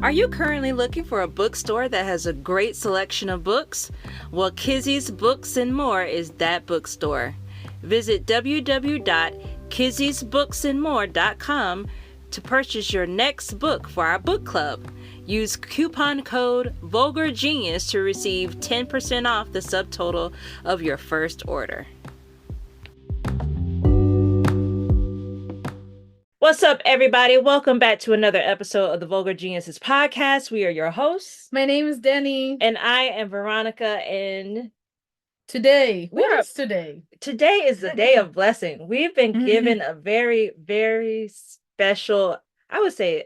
Are you currently looking for a bookstore that has a great selection of books? Well, Kizzy's Books and More is that bookstore. Visit www.kizzy'sbooksandmore.com to purchase your next book for our book club. Use coupon code VulgarGenius to receive 10% off the subtotal of your first order. What's up, everybody? Welcome back to another episode of the Vulgar Geniuses podcast. We are your hosts. My name is Denny. And I am Veronica. And today, what is today? Today is the day of blessing. We've been given a very, very special, I would say,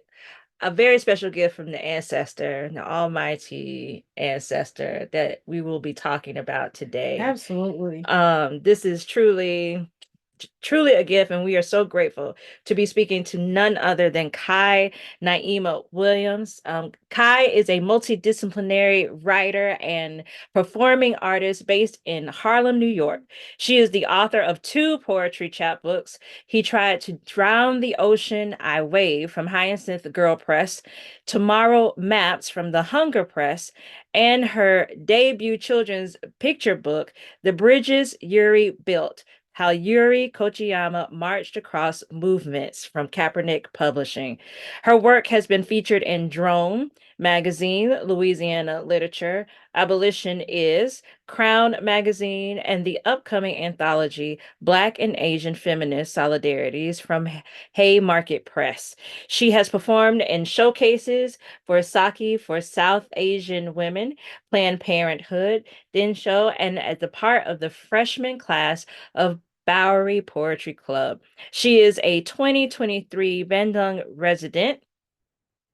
a very special gift from the ancestor, the almighty ancestor that we will be talking about today. Absolutely. This is truly a gift, and we are so grateful to be speaking to none other than Kai Naima Williams. Kai is a multidisciplinary writer and performing artist based in Harlem, New York. She is the author of 2 poetry chapbooks. He Tried to Drown the Ocean, I Wave from Hyacinth Girl Press, Tomorrow Maps from the Hunger Press, and her debut children's picture book, The Bridges Yuri Built: How Yuri Kochiyama Marched Across Movements from Kaepernick Publishing. Her work has been featured in Drone Magazine, Louisiana Literature, Abolition Is, Crown Magazine, and the upcoming anthology, Black and Asian Feminist Solidarities from Haymarket Press. She has performed in showcases for Saki for South Asian Women, Planned Parenthood, Densho, and as a part of the freshman class of Bowery Poetry Club. She is a 2023 Bandung resident,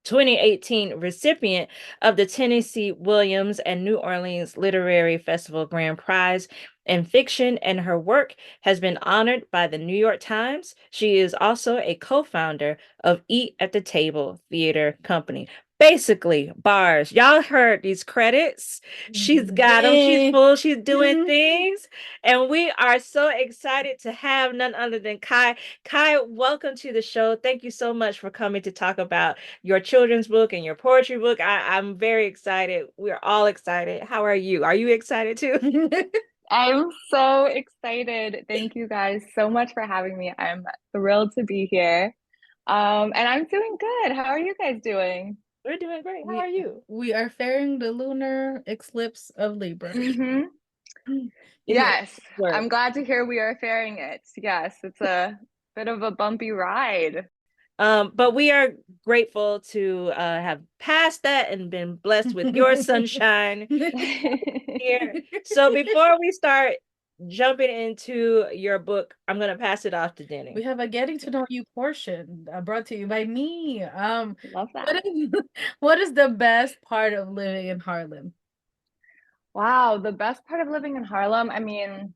2018 recipient of the Tennessee Williams and New Orleans Literary Festival Grand Prize in Fiction, and her work has been honored by the New York Times. She is also a co-founder of Eat at the Table Theater Company. Basically, bars. Y'all heard these credits. She's got them. She's full. She's doing things. And we are so excited to have none other than Kai. Kai, welcome to the show. Thank you so much for coming to talk about your children's book and your poetry book. I'm very excited. We're all excited. How are you? Are you excited too? I'm so excited. Thank you guys so much for having me. I'm thrilled to be here. And I'm doing good. How are you guys doing? We're doing great. How are you? We are faring the lunar eclipse of Libra. Yes, I'm glad to hear we are faring it. Yes, it's a bit of a bumpy ride. But we are grateful to have passed that and been blessed with your sunshine here. So before we start jumping into your book, I'm going to pass it off to Denny. We have a getting to know you portion brought to you by me. Love that. What is the best part of living in Harlem? Wow, the best part of living in Harlem. I mean,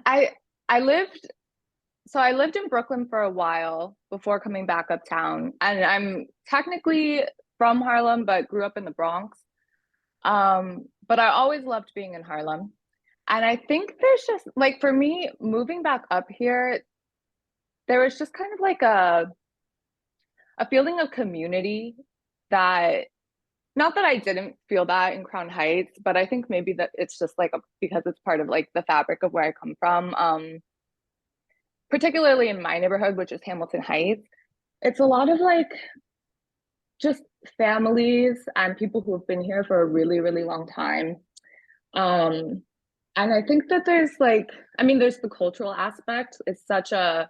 I lived in Brooklyn for a while before coming back uptown, and I'm technically from Harlem, but grew up in the Bronx. But I always loved being in Harlem. And I think there's just, like, for me, moving back up here, there was just kind of like a feeling of community that, not that I didn't feel that in Crown Heights, but I think maybe that it's just like because it's part of like the fabric of where I come from. Particularly in my neighborhood, which is Hamilton Heights, it's a lot of like just families and people who have been here for a really, really long time. And I think that there's like, I mean, there's the cultural aspect. It's the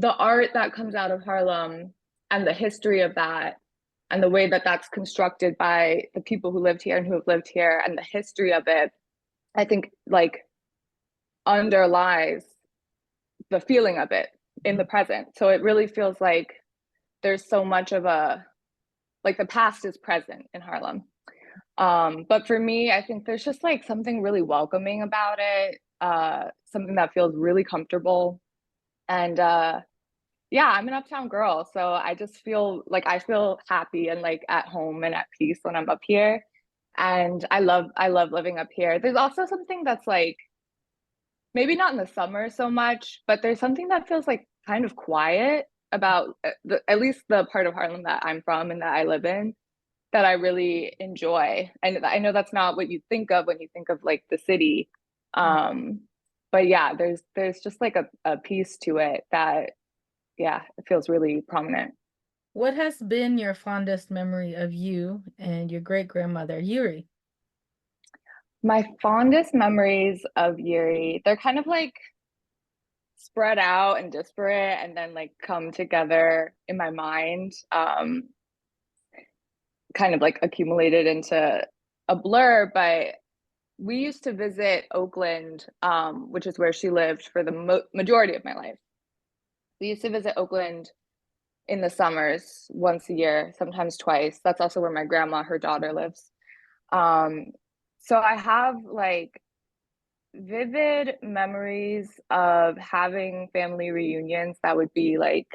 art that comes out of Harlem and the history of that and the way that that's constructed by the people who lived here and who have lived here and the history of it, I think like underlies the feeling of it in the present. So it really feels like there's so much of like the past is present in Harlem. But for me, I think there's just like something really welcoming about it, something that feels really comfortable. And yeah, I'm an uptown girl, so I just feel like I feel happy and like at home and at peace when I'm up here. And I love living up here. There's also something that's like, maybe not in the summer so much, but there's something that feels like kind of quiet about at least the part of Harlem that I'm from and that I live in that I really enjoy. And I know that's not what you think of when you think of like the city. But yeah, there's just like a piece to it that, yeah, it feels really prominent. What has been your fondest memory of you and your great-grandmother, Yuri? My fondest memories of Yuri, they're kind of like spread out and disparate and then like come together in my mind, kind of like accumulated into a blur. But we used to visit Oakland, which is where she lived for the majority of my life. We used to visit Oakland in the summers once a year, sometimes twice. That's also where my grandma, her daughter, lives. Um, so I have like vivid memories of having family reunions that would be like,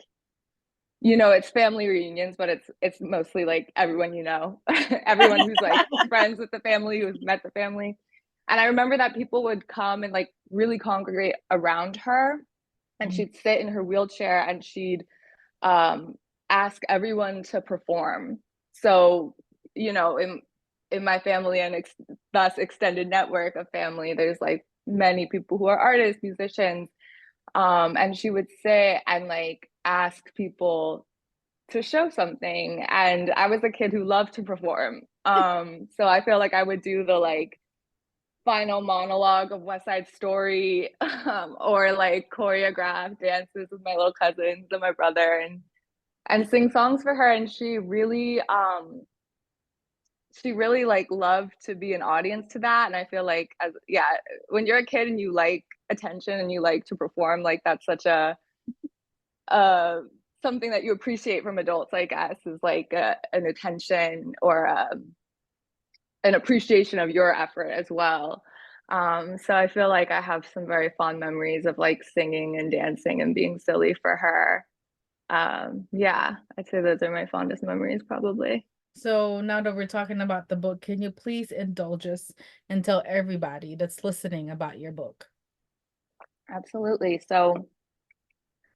it's family reunions, but it's mostly like everyone everyone who's like friends with the family, who's met the family. And I remember that people would come and like really congregate around her, and she'd sit in her wheelchair and she'd ask everyone to perform. So, in my family and thus extended network of family, there's like many people who are artists, musicians, and she would sit and like ask people to show something. And I was a kid who loved to perform. So I feel like I would do the like final monologue of West Side Story, or like choreographed dances with my little cousins and my brother, and sing songs for her. And she really like loved to be an audience to that. And I feel like, as yeah, when you're a kid and you like attention and you like to perform, like that's such a uh something that you appreciate from adults, I guess, is like an attention or an appreciation of your effort as well. So I feel like I have some very fond memories of like singing and dancing and being silly for her. Yeah, I'd say those are my fondest memories, probably. So now that we're talking about the book, can you please indulge us and tell everybody that's listening about your book? Absolutely. So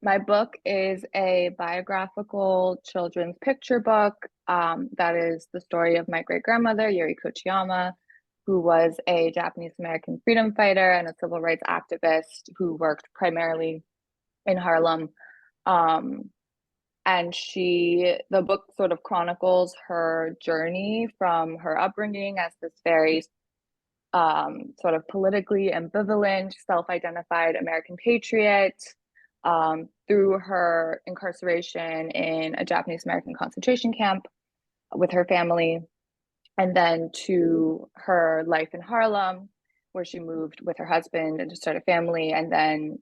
my book is a biographical children's picture book, that is the story of my great grandmother, Yuri Kochiyama, who was a Japanese American freedom fighter and a civil rights activist who worked primarily in Harlem. Um, and the book sort of chronicles her journey from her upbringing as this very sort of politically ambivalent, self-identified American patriot, through her incarceration in a Japanese American concentration camp with her family, and then to her life in Harlem, where she moved with her husband and to start a family, and then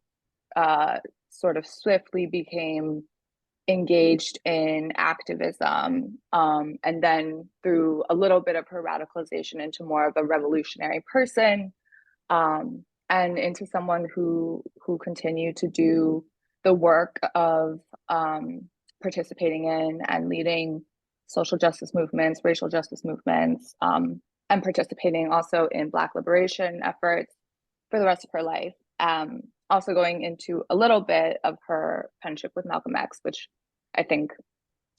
uh, sort of swiftly became engaged in activism, and then through a little bit of her radicalization into more of a revolutionary person, and into someone who continued to do the work of participating in and leading social justice movements, racial justice movements, and participating also in Black liberation efforts for the rest of her life. Also going into a little bit of her friendship with Malcolm X, which I think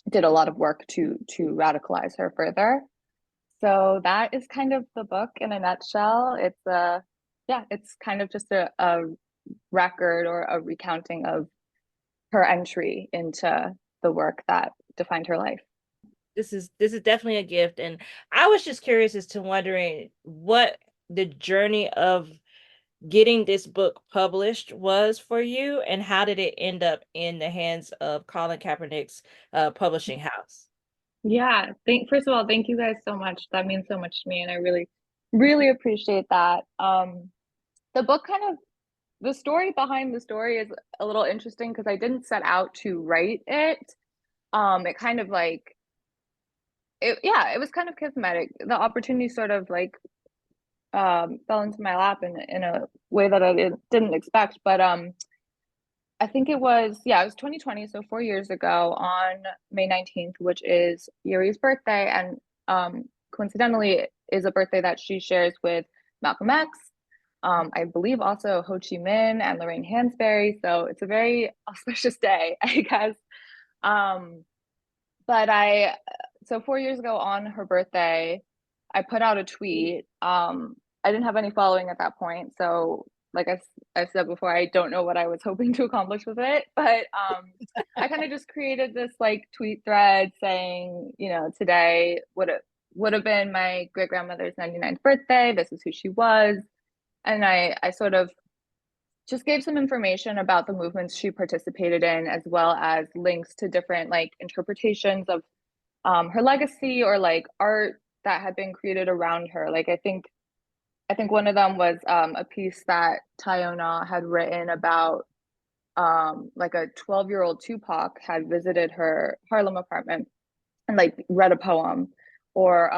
did a lot of work to radicalize her further. So that is kind of the book in a nutshell. It's kind of just a record or a recounting of her entry into the work that defined her life. This is definitely a gift, and I was just curious as to wondering what the journey of getting this book published was for you, and how did it end up in the hands of Colin Kaepernick's publishing house? Yeah, first of all, thank you guys so much. That means so much to me, and I really, really appreciate that. The book the story behind the story is a little interesting because I didn't set out to write it. It kind of like it was kind of kismetic. The opportunity sort of like fell into my lap in a way that I didn't expect. But I think it was 2020, so 4 years ago on May 19th, which is Yuri's birthday, and coincidentally is a birthday that she shares with Malcolm X. I believe also Ho Chi Minh and Lorraine Hansberry. So it's a very auspicious day, I guess. Um, but so 4 years ago on her birthday, I put out a tweet. I didn't have any following at that point. So like I said before, I don't know what I was hoping to accomplish with it. But I kind of just created this like tweet thread saying, you know, today would have been my great grandmother's 99th birthday. This is who she was. And I sort of just gave some information about the movements she participated in, as well as links to different like interpretations of her legacy or like art that had been created around her. Like I think one of them was a piece that Tayona had written about like a 12-year-old Tupac had visited her Harlem apartment and like read a poem. Or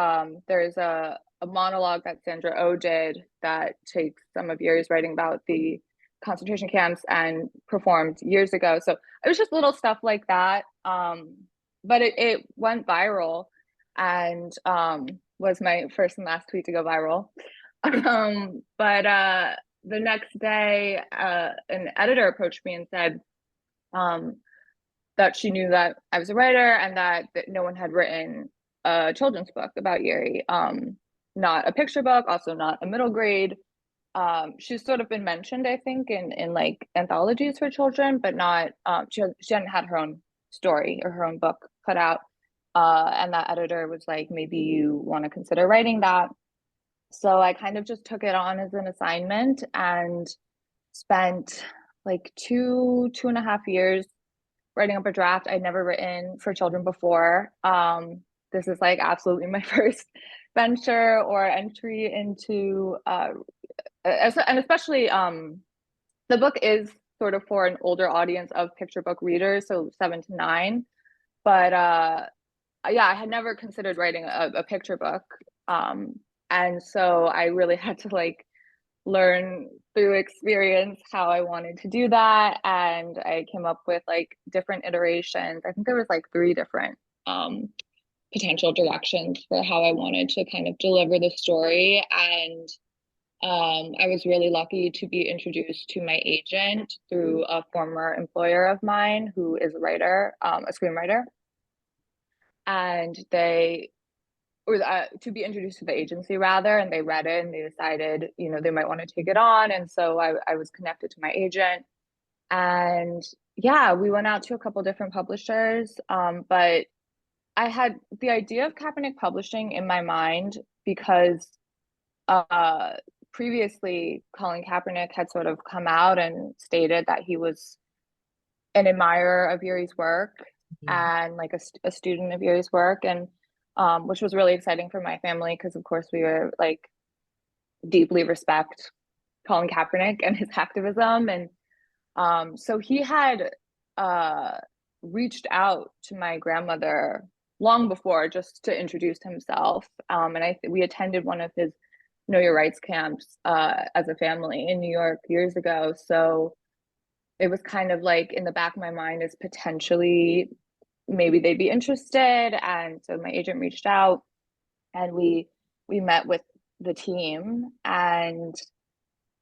there's a monologue that Sandra Oh did that takes some of Yuri's writing about the concentration camps and performed years ago. So it was just little stuff like that. But it went viral and was my first and last tweet to go viral. But the next day, an editor approached me and said that she knew that I was a writer and that no one had written a children's book about Yuri. Not a picture book, also not a middle grade. She's sort of been mentioned, I think, in like anthologies for children, but not she hadn't had her own story or her own book put out. And that editor was like, maybe you want to consider writing that. So I kind of just took it on as an assignment and spent like 2.5 years writing up a draft. I'd never written for children before. This is like absolutely my first venture or entry into and especially the book is sort of for an older audience of picture book readers, so 7 to 9. But yeah, I had never considered writing a picture book. And so I really had to like learn through experience how I wanted to do that. And I came up with like different iterations. I think there was like 3 different potential directions for how I wanted to kind of deliver the story. And I was really lucky to be introduced to my agent through a former employer of mine who is a writer, a screenwriter. And they or to be introduced to the agency rather, and they read it and they decided, you know, they might want to take it on. And so I was connected to my agent, and yeah, we went out to a couple different publishers. But I had the idea of Kaepernick Publishing in my mind because previously Colin Kaepernick had sort of come out and stated that he was an admirer of Yuri's work and like a student of Yuri's work, and which was really exciting for my family because of course we were like deeply respect Colin Kaepernick and his activism. And so he had reached out to my grandmother long before just to introduce himself. And we attended one of his Know Your Rights camps as a family in New York years ago. So it was kind of like in the back of my mind as potentially maybe they'd be interested. And so my agent reached out and we met with the team. And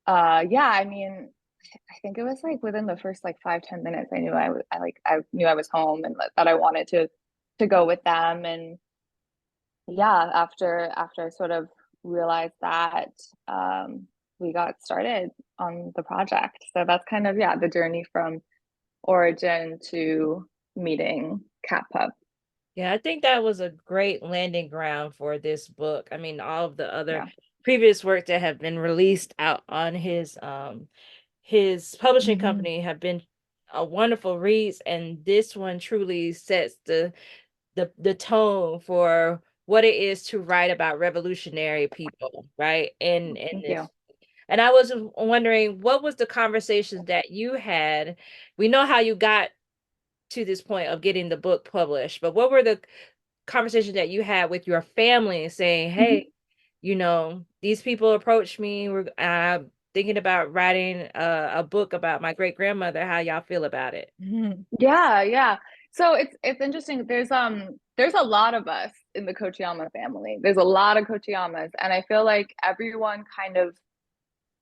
yeah, I mean, I think it was like within the first like 5-10 minutes, I knew I knew I was home and that I wanted to go with them. And yeah, after I sort of realized that, we got started on the project. So that's kind of, yeah, the journey from origin to meeting Cat Pup. Yeah, I think that was a great landing ground for this book. I mean, all of the other Yeah. previous work that have been released out on his publishing company have been a wonderful reads, and this one truly sets the tone for what it is to write about revolutionary people, right? And Thank this, you. and I was wondering, what was the conversations that you had? We know how you got to this point of getting the book published, but what were the conversations that you had with your family saying, hey, you know, these people approached me, we're thinking about writing a book about my great grandmother. How y'all feel about it? Yeah. So it's interesting. There's a lot of us in the Kochiyama family. There's a lot of Kochiyamas, and I feel like everyone kind of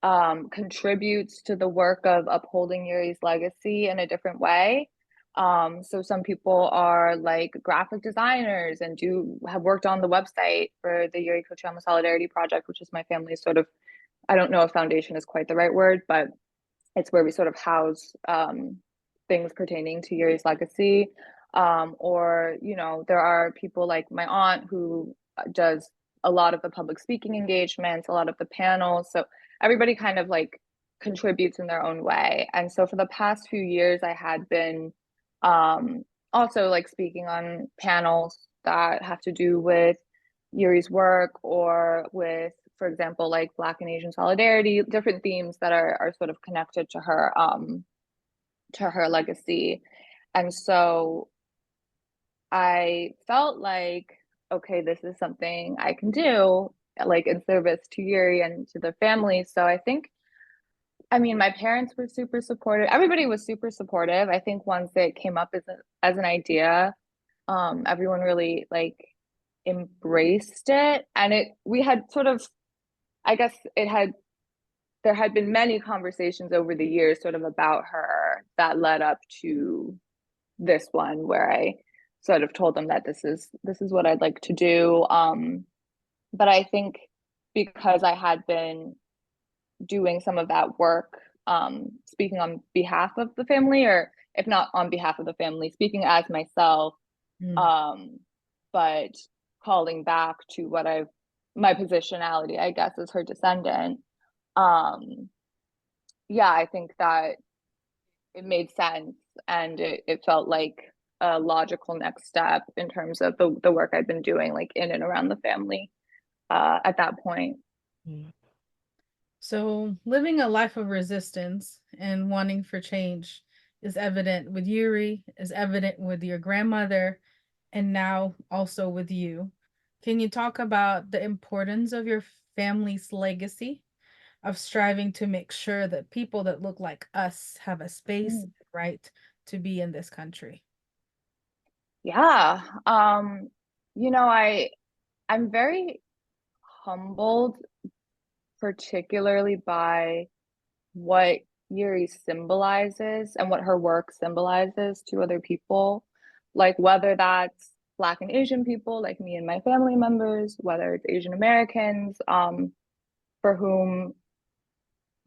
contributes to the work of upholding Yuri's legacy in a different way. So some people are like graphic designers and have worked on the website for the Yuri Kochiyama Solidarity Project, which is my family's sort of, I don't know if foundation is quite the right word, but it's where we sort of house things pertaining to Yuri's legacy. Or, there are people like my aunt who does a lot of the public speaking engagements, a lot of the panels. So everybody kind of like contributes in their own way. And so for the past few years, I had been also like speaking on panels that have to do with Yuri's work or with, for example, like Black and Asian solidarity, different themes that are sort of connected to her legacy. And so I felt like, okay, this is something I can do, like in service to Yuri and to the family. So I mean, my parents were super supportive. Everybody was super supportive. I think once it came up as an idea, everyone really like embraced it. And we had sort of, I guess there had been many conversations over the years sort of about her that led up to this one where I sort of told them that this is what I'd like to do. But I think because I had been doing some of that work, speaking on behalf of the family, or if not on behalf of the family, speaking as myself, but calling back to my positionality, I guess, as her descendant. Yeah, I think that it made sense and it felt like a logical next step in terms of the work I've been doing, like in and around the family at that point. So living a life of resistance and wanting for change is evident with Yuri, is evident with your grandmother, and now also with you. Can you talk about the importance of your family's legacy of striving to make sure that people that look like us have a space, right, to be in this country? Yeah. I'm very humbled, particularly by what Yuri symbolizes and what her work symbolizes to other people. Like whether that's Black and Asian people like me and my family members, whether it's Asian Americans, for whom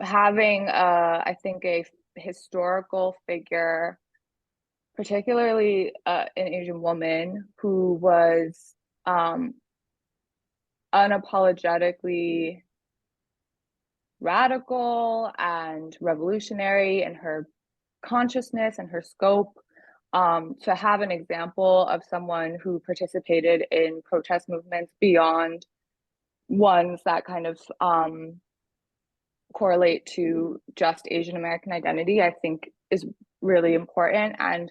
having I think a historical figure, particularly an Asian woman who was unapologetically radical and revolutionary in her consciousness and her scope, to have an example of someone who participated in protest movements beyond ones that kind of correlate to just Asian American identity, I think is really important. And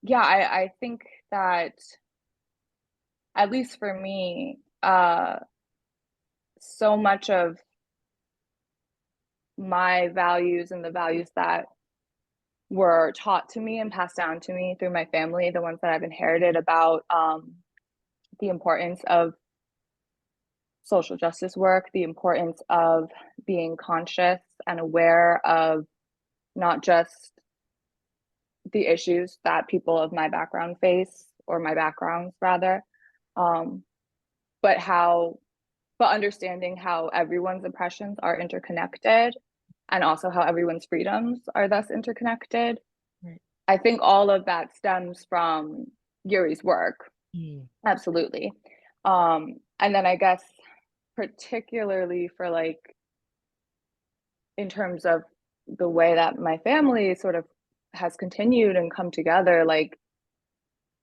yeah, I think that at least for me, so much of my values and the values that were taught to me and passed down to me through my family, the ones that I've inherited about the importance of social justice work, the importance of being conscious and aware of not just the issues that people of my background face, or my backgrounds rather, but understanding how everyone's oppressions are interconnected and also how everyone's freedoms are thus interconnected. Right. I think all of that stems from Yuri's work. Absolutely. And then I guess particularly for like, in terms of the way that my family sort of has continued and come together, like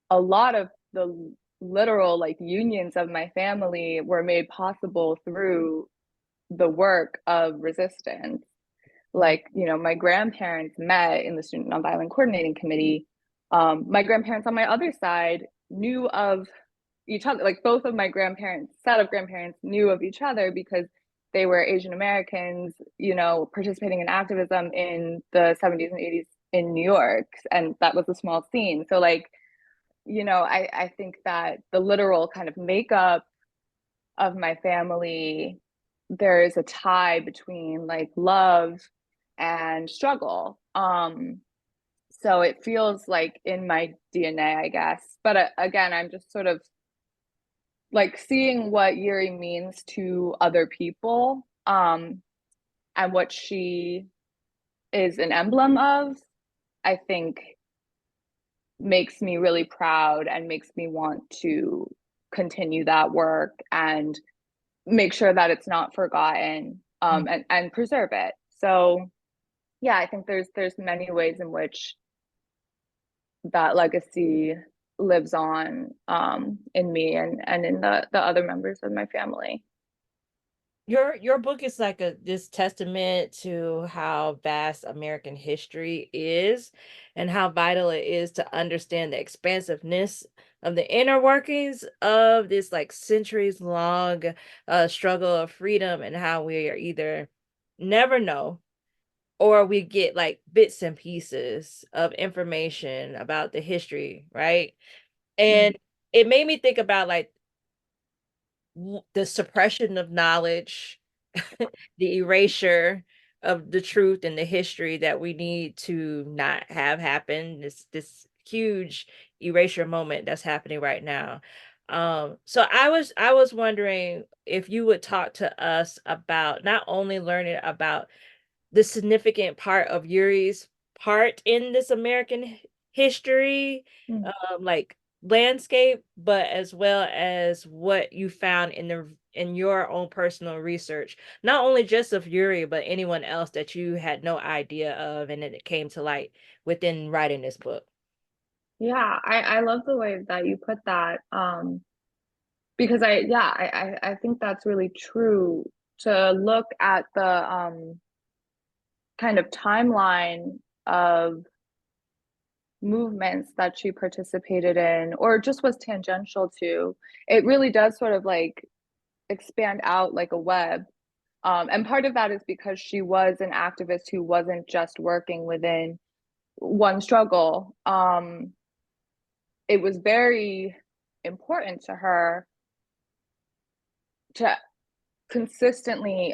a lot of the literal like unions of my family were made possible through the work of resistance. Like, my grandparents met in the Student Nonviolent Coordinating Committee. My grandparents on my other side knew of each other. Like both of my set of grandparents knew of each other because they were Asian Americans, participating in activism in the 70s and 80s in New York. And that was a small scene. So like, I think that the literal kind of makeup of my family there is a tie between like love and struggle. So it feels like in my DNA, I guess. But again, I'm just sort of like seeing what Yuri means to other people, and what she is an emblem of, I think makes me really proud and makes me want to continue that work and make sure that it's not forgotten, and preserve it. So yeah, I think there's many ways in which that legacy lives on, in me and in the other members of my family. Your book is like this testament to how vast American history is and how vital it is to understand the expansiveness of the inner workings of this like centuries long struggle of freedom, and how we are either never know, or we get like bits and pieces of information about the history, right? And it made me think about like the suppression of knowledge, the erasure of the truth and the history that we need to not have happen. This huge erasure moment that's happening right now. So I was wondering if you would talk to us about not only learning about the significant part of Yuri's part in this American history, Mm. like landscape, but as well as what you found in your own personal research, not only just of Yuri, but anyone else that you had no idea of, and then it came to light within writing this book. Yeah, I love the way that you put that. Because I think that's really true to look at the kind of timeline of movements that she participated in or just was tangential to. It really does sort of like expand out like a web. And part of that is because she was an activist who wasn't just working within one struggle. It was very important to her to consistently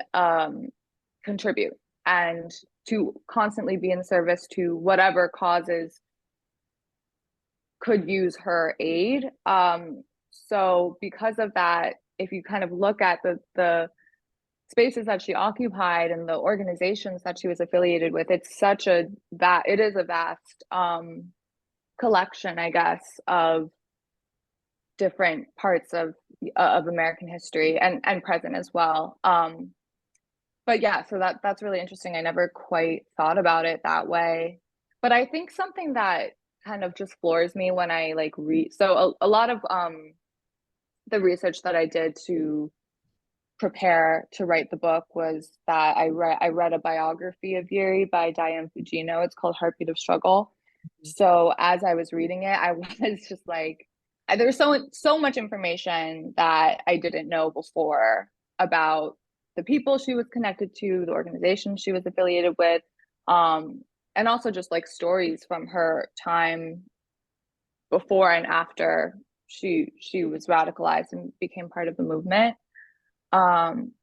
contribute and to constantly be in service to whatever causes could use her aid. So because of that, if you kind of look at the spaces that she occupied and the organizations that she was affiliated with, it's such a that it is a vast collection, I guess, of different parts of American history and present as well. But yeah, so that's really interesting. I never quite thought about it that way. But I think something that kind of just floors me when I like read, so a lot of the research that I did to prepare to write the book was that I read a biography of Yuri by Diane Fujino. It's called Heartbeat of Struggle. So as I was reading it, I was just like, there was so much information that I didn't know before about the people she was connected to, the organization she was affiliated with, and also just like stories from her time before and after she was radicalized and became part of the movement. Um,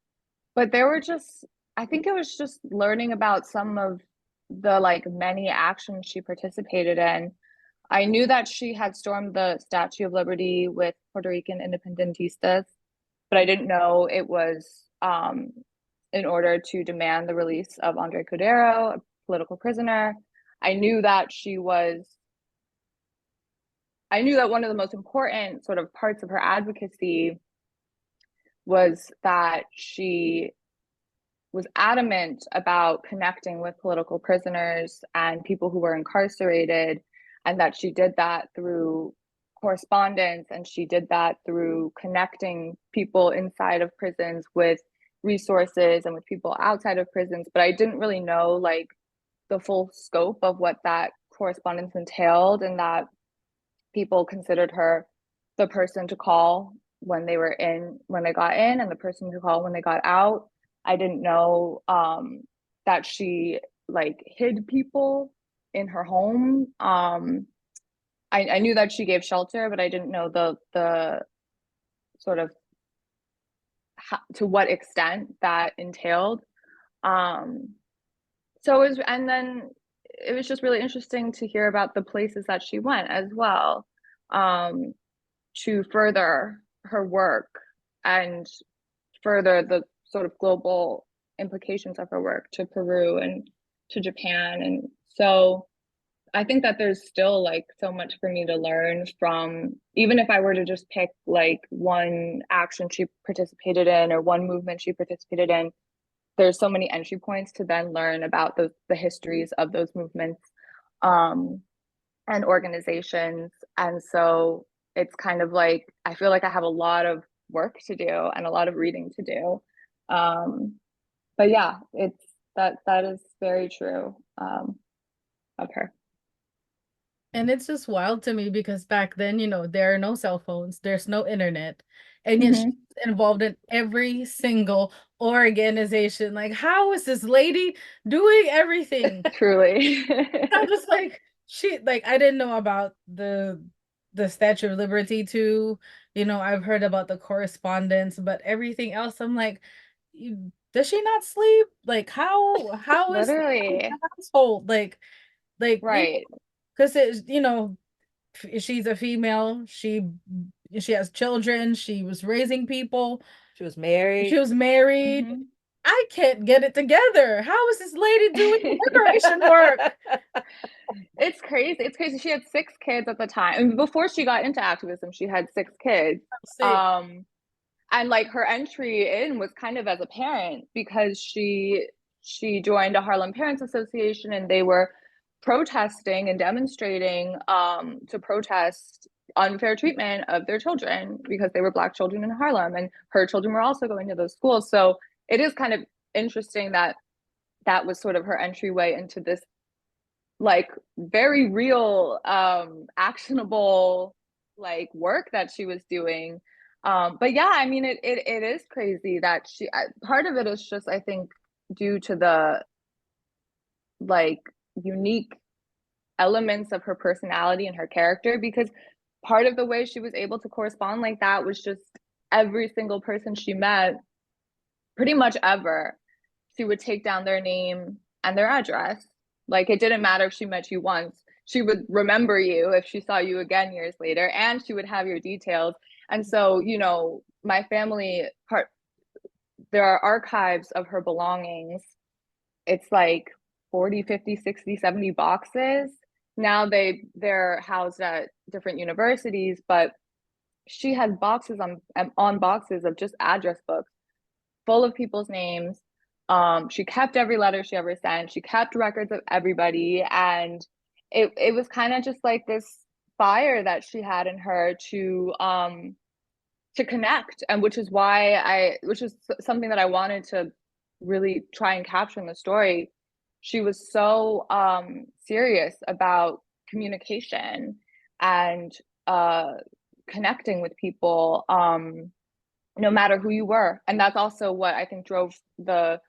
but there were just, I think it was just learning about some of the like many actions she participated in. I knew that she had stormed the Statue of Liberty with Puerto Rican independentistas, but I didn't know it was in order to demand the release of Andre Cordero, a political prisoner. I knew that I knew that one of the most important sort of parts of her advocacy was that she was adamant about connecting with political prisoners and people who were incarcerated, and that she did that through correspondence, and she did that through connecting people inside of prisons with resources and with people outside of prisons. But I didn't really know like the full scope of what that correspondence entailed, and that people considered her the person to call when they were in, when they got in, and the person to call when they got out. I didn't know that she like hid people in her home. I knew that she gave shelter, but I didn't know the sort of to what extent that entailed. So it was, and then it was just really interesting to hear about the places that she went as well, to further her work and further the sort of global implications of her work to Peru and to Japan. And so I think that there's still like so much for me to learn from, even if I were to just pick like one action she participated in or one movement she participated in, there's so many entry points to then learn about the histories of those movements, and organizations. And so it's kind of like, I feel like I have a lot of work to do and a lot of reading to do. But yeah, it's that is very true, of her. And it's just wild to me because back then, there are no cell phones, there's no internet, and yet she's Mhm. involved in every single organization. Like, how is this lady doing everything? Truly. I'm just like, I didn't know about the Statue of Liberty too. I've heard about the correspondence, but everything else, I'm like, does she not sleep? Like, how is Literally. the household? Like, Right. because it's, she's a female, she has children, she was raising people, She was married. she was married. Mhm. I can't get it together. How is this lady doing immigration work? It's crazy. It's crazy. She had 6 kids at the time. And before she got into activism, she had 6 kids. Sick. And like her entry in was kind of as a parent, because she joined a Harlem Parents Association, and they were protesting and demonstrating, to protest unfair treatment of their children because they were Black children in Harlem, and her children were also going to those schools. So it is kind of interesting that that was sort of her entryway into this like very real, actionable like work that she was doing. But yeah, I mean, it is crazy that part of it is just, I think, due to the like unique elements of her personality and her character, because part of the way she was able to correspond like that was just every single person she met, pretty much ever, she would take down their name and their address. Like, it didn't matter if she met you once, she would remember you if she saw you again years later, and she would have your details. And so, my family part, there are archives of her belongings. It's like 40, 50, 60, 70 boxes. Now they're housed at different universities, but she had boxes on boxes of just address books full of people's names. She kept every letter she ever sent. She kept records of everybody. And it was kind of just like this fire that she had in her to connect. And which is something that I wanted to really try and capture in the story. She was so serious about communication and connecting with people, no matter who you were. And that's also what I think drove the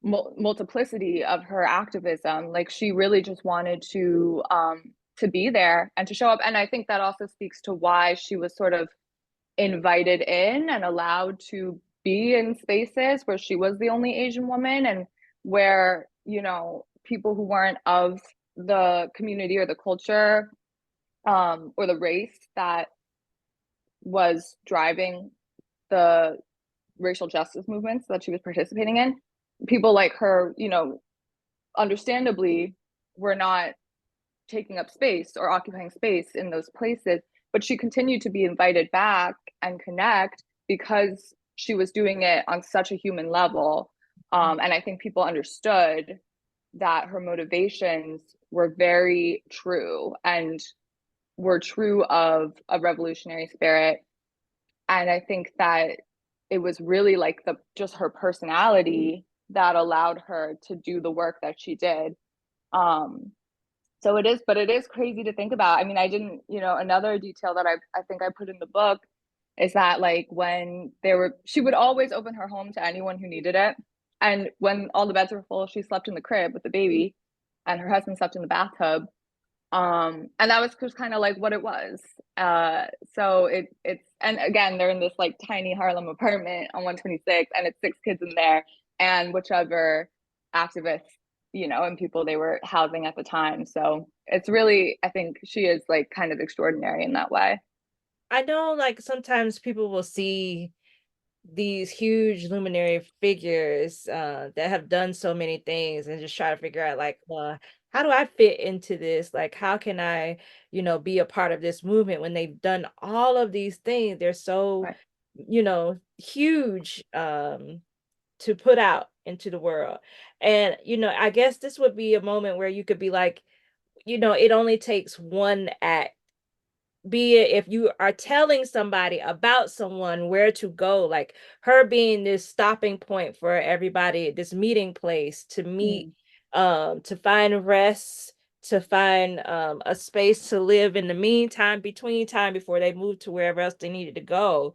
multiplicity of her activism. Like, she really just wanted to be there and to show up. And I think that also speaks to why she was sort of invited in and allowed to be in spaces where she was the only Asian woman, and where, people who weren't of the community or the culture, or the race that was driving the racial justice movements that she was participating in, people like her, understandably were not taking up space or occupying space in those places. But she continued to be invited back and connect because she was doing it on such a human level. And I think people understood that her motivations were very true and were true of a revolutionary spirit. And I think that it was really like just her personality that allowed her to do the work that she did. So it is crazy to think about. I mean, I didn't, another detail that I think I put in the book is that, like, when she would always open her home to anyone who needed it. And when all the beds were full, she slept in the crib with the baby, and her husband slept in the bathtub. And that was just kind of like what it was. So it's, and again, they're in this like tiny Harlem apartment on 126, and it's 6 kids in there, and whichever activists, you know, and people they were housing at the time. So it's really, I think she is like kind of extraordinary in that way. I know like sometimes people will see these huge luminary figures that have done so many things and just try to figure out like, how do I fit into this? Like, how can I, be a part of this movement when they've done all of these things? They're so, Right. huge to put out into the world. And, I guess this would be a moment where you could be like, it only takes one act, be it if you are telling somebody about someone where to go, like her being this stopping point for everybody, this meeting place to meet, Mm, to find rest, to find a space to live in the meantime, between time before they move to wherever else they needed to go.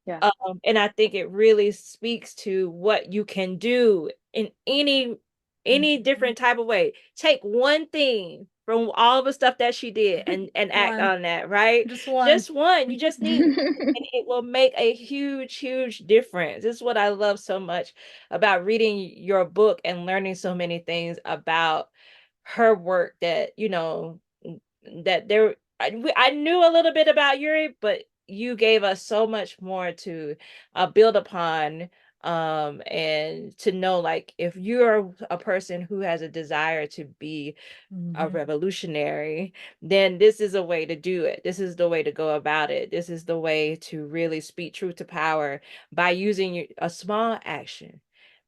yeah. And I think it really speaks to what you can do in any Mhm. different type of way. Take one thing from all the stuff that she did and act One, on that, right? just one. Just one. You just need and it will make a huge, huge difference. This is what I love so much about reading your book and learning so many things about her work that, that there I knew a little bit about Yuri, but you gave us so much more to build upon, and to know like if you're a person who has a desire to be a Mhm. revolutionary, then this is a way to do it. This is the way to go about it. This is the way to really speak truth to power by using a small action,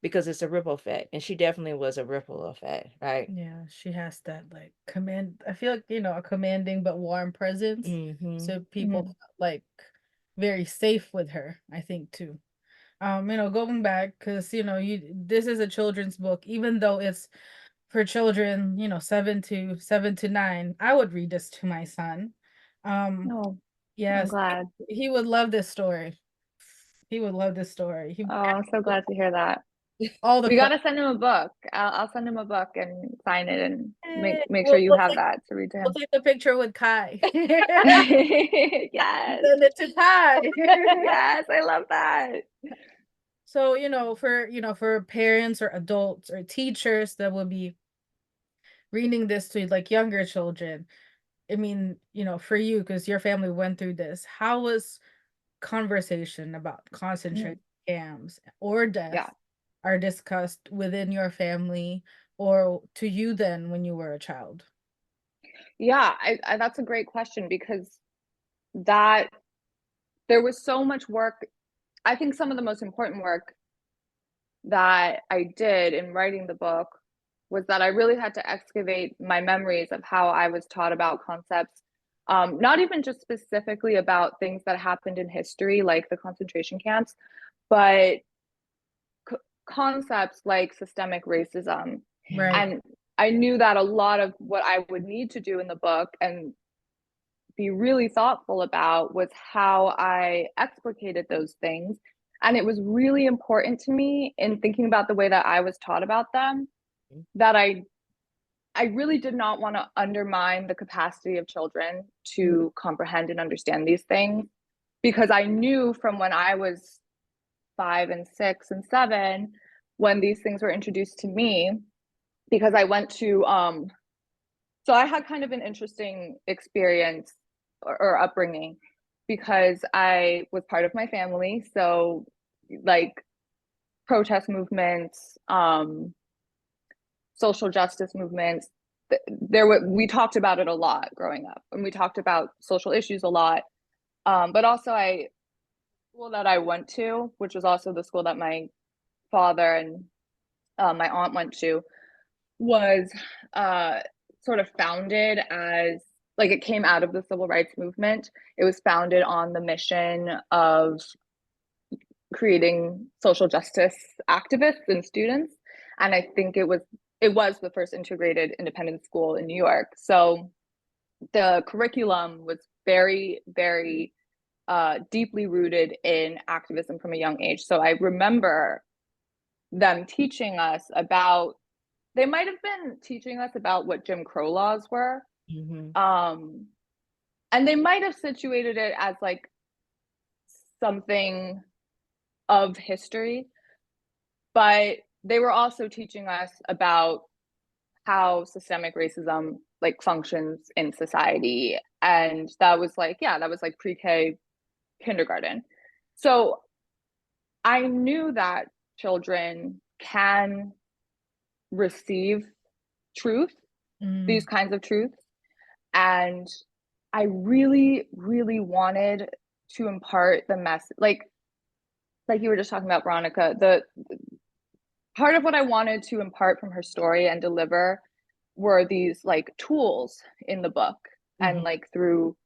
because it's a ripple effect, and she definitely was a ripple effect, right? Yeah, she has that like command. I feel like, a commanding but warm presence. Mm-hmm. So people Mhm. felt like very safe with her, I think too. Going back, because this is a children's book, even though it's for children, 7 to 9. I would read this to my son. Um, Oh, I'm yes, glad. he would love this story. He would love this story. He Oh, I'm so glad to hear that. all the We questions. gotta send him a book. I'll send him a book and sign it and make sure We'll, you we'll have take that to read to we'll him. take the picture with Kai. Send Yes. it to Kai. Yes, I love that. So, for parents or adults or teachers that will be reading this to like younger children, I mean, for you, because your family went through this, how was conversation about concentration Mhm. camps or Yeah. death are discussed within your family or to you then when you were a child? Yeah, that's a great question because that there was so much work. I think some of the most important work that I did in writing the book was that I really had to excavate my memories of how I was taught about concepts, not even just specifically about things that happened in history, like the concentration camps, but c- concepts like systemic racism. Right. And I knew that a lot of what I would need to do in the book and be really thoughtful about was how I explicated those things. And it was really important to me in thinking about the way that I was taught about them that I really did not want to undermine the capacity of children to comprehend and understand these things because I knew from when I was 5 and 6 and 7 when these things were introduced to me because I went to so I had kind of an interesting experience or upbringing because I was part of my family. So, like protest movements, social justice movements, we talked about it a lot growing up, and we talked about social issues a lot. But also, school that I went to, which was also the school that my father and my aunt went to, was uh, sort of founded as like it came out of the civil rights movement. It was founded on the mission of creating social justice activists and students. And I think it was the first integrated independent school in New York. So the curriculum was very, very deeply rooted in activism from a young age. So I remember them teaching us about they might have been teaching us about what Jim Crow laws were, Mhm. And they might have situated it as like something of history, but they were also teaching us about how systemic racism like functions in society. And that was like, yeah, that was like pre-K kindergarten. So I knew that children can receive truth, these Mm. kinds of truths. And I really, really wanted to impart the message, like you were just talking about, Veronica, the part of what I wanted to impart from her story and deliver were these like tools in the book, and Mhm. like through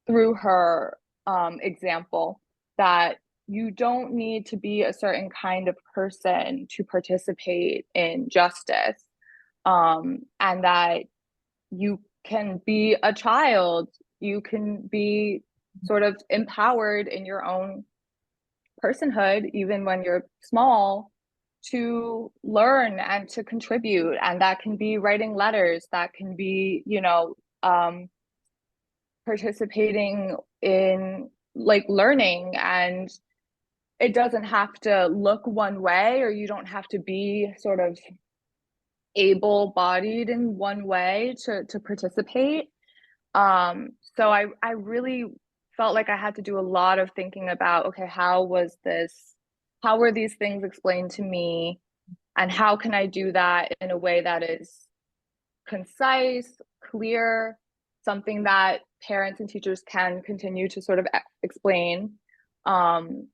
her example, that you don't need to be a certain kind of person to participate in justice, and that you can be a child, you can be sort of empowered in your own personhood, even when you're small, to learn and to contribute. And that can be writing letters, that can be, participating in like learning. And it doesn't have to look one way, or you don't have to be sort of able-bodied in one way to participate. So I really felt like I had to do a lot of thinking about, okay, how were these things explained to me, and how can I do that in a way that is concise, clear, something that parents and teachers can continue to sort of explain. Um,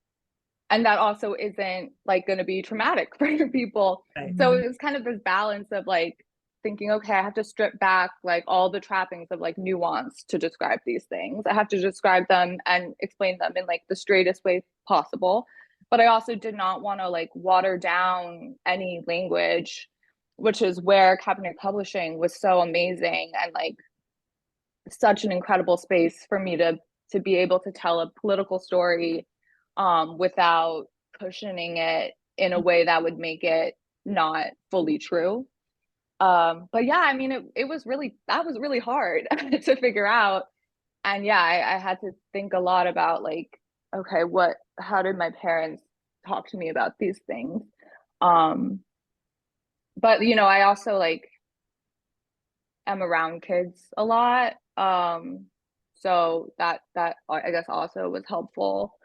and that also isn't like going to be traumatic for people. Right. So Mm. it was kind of this balance of like thinking, okay, I have to strip back like all the trappings of like nuance to describe these things. I have to describe them and explain them in like the straightest way possible. But I also did not want to like water down any language, which is where Cabinet Publishing was so amazing, and like such an incredible space for me to be able to tell a political story without cushioning it in a way that would make it not fully true. But yeah, I mean, it was really, that was really hard to figure out. And yeah, I had to think a lot about like, okay, how did my parents talk to me about these things? Um, but I also like am around kids a lot. So that I guess also was helpful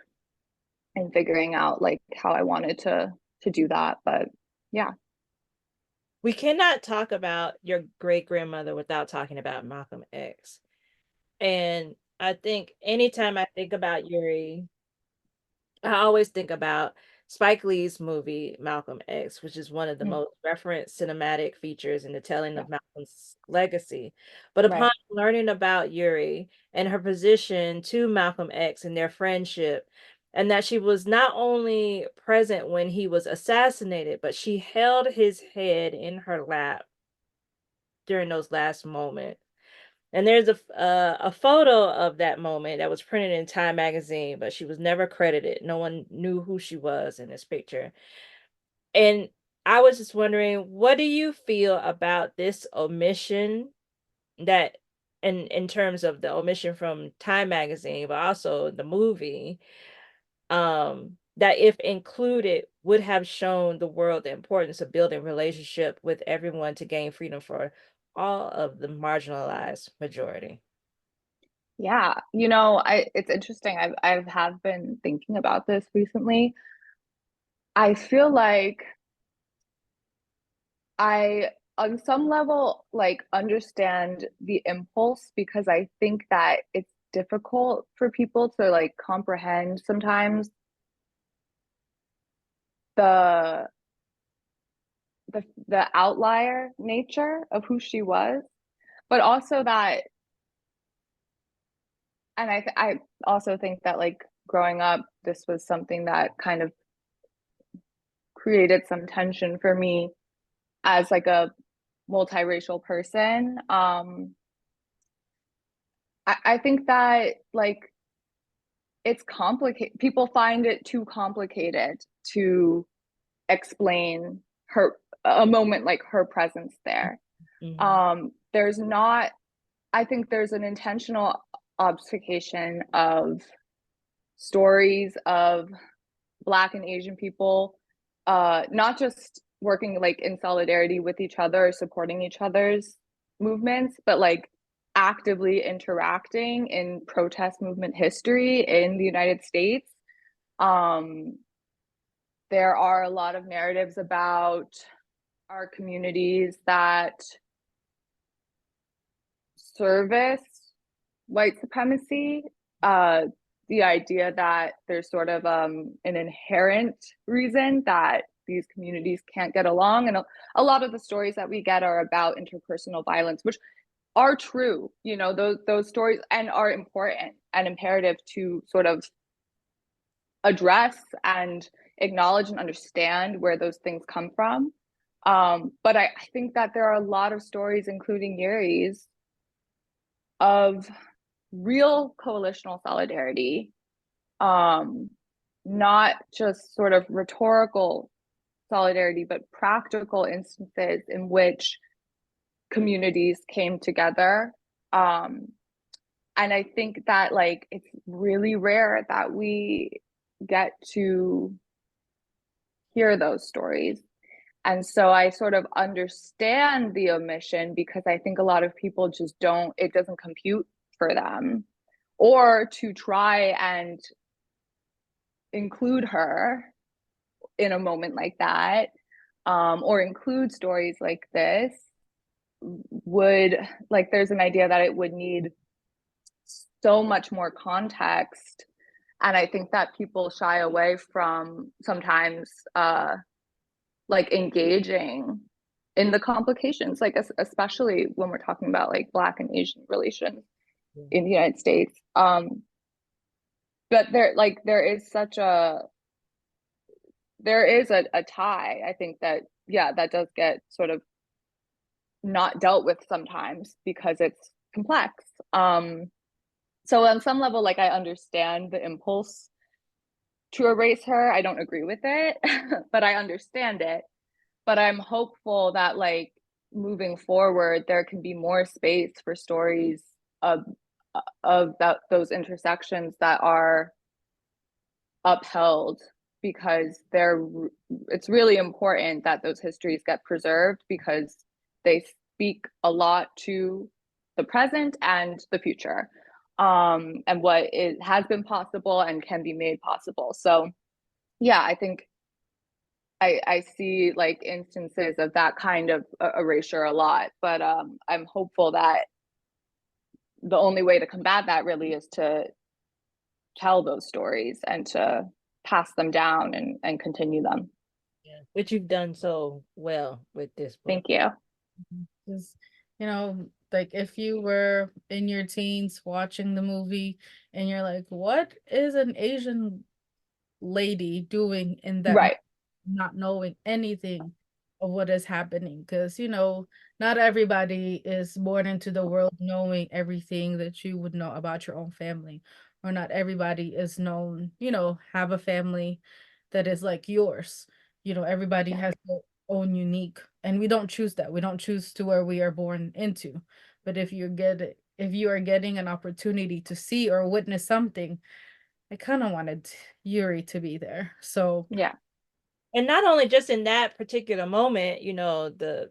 in figuring out like how I wanted to do that. But yeah. We cannot talk about your great grandmother without talking about Malcolm X. And I think anytime I think about Yuri, I always think about Spike Lee's movie Malcolm X, which is one of the Mm, most referenced cinematic features in the telling yeah. of Malcolm's legacy. But upon Right. learning about Yuri and her position to Malcolm X and their friendship, and that she was not only present when he was assassinated, but she held his head in her lap during those last moments. And there's a photo of that moment that was printed in Time magazine, but she was never credited. No one knew who she was in this picture. And I was just wondering, what do you feel about this omission, that in terms of the omission from Time magazine, but also the movie, that if included would have shown the world the importance of building relationship with everyone to gain freedom for all of the marginalized majority? Yeah. It's interesting. I've have been thinking about this recently. I feel like I, on some level, like understand the impulse, because I think that it's difficult for people to like comprehend sometimes the the outlier nature of who she was, but also that, and I also think that like growing up, this was something that kind of created some tension for me as like a multiracial person. I think that like it's complicated. People find it too complicated to explain a moment like her presence there. Mhm. There's not I think there's an intentional obfuscation of stories of Black and Asian people, not just working like in solidarity with each other or supporting each other's movements, but like actively interacting in protest movement history in the United States. Um, there are a lot of narratives about our communities that service white supremacy. The idea that there's sort of an inherent reason that these communities can't get along. And a lot of the stories that we get are about interpersonal violence, which are true, you know, those stories, and are important and imperative to sort of address and acknowledge and understand where those things come from. But I think that there are a lot of stories, including Yuri's, of real coalitional solidarity, not just sort of rhetorical solidarity, but practical instances in which communities came together. And I think that like it's really rare that we get to hear those stories. And so I sort of understand the omission, because I think a lot of people just don't, it doesn't compute for them. Or to try and include her in a moment like that, or include stories like this, would, like, there's an idea that it would need so much more context. And I think that people shy away from sometimes like engaging in the complications, like especially when we're talking about like Black and Asian relations in the United States. But there is a tie, I think, that that does get sort of not dealt with sometimes because it's complex. So on some level, like, I understand the impulse to erase her. I don't agree with it, but I understand it. But I'm hopeful that, like, moving forward, there can be more space for stories of those intersections that are upheld, because it's really important that those histories get preserved, because they speak a lot to the present and the future, and what has been possible and can be made possible. So yeah, I think I see like instances of that kind of erasure a lot, but I'm hopeful that the only way to combat that really is to tell those stories and to pass them down and continue them. Yeah, which you've done so well with this book. Thank you. Just, you know, like if you were in your teens watching the movie and you're like, what is an Asian lady doing in that, Right. not knowing anything of what is happening? Because, you know, not everybody is born into the world knowing everything that you would know about your own family, or not everybody is known, you know, have a family that is like yours. You know, everybody has their own unique, and we don't choose that. We don't choose to where we are born into. But if you are getting an opportunity to see or witness something, I kind of wanted Yuri to be there. So Yeah. And not only just in that particular moment, you know, the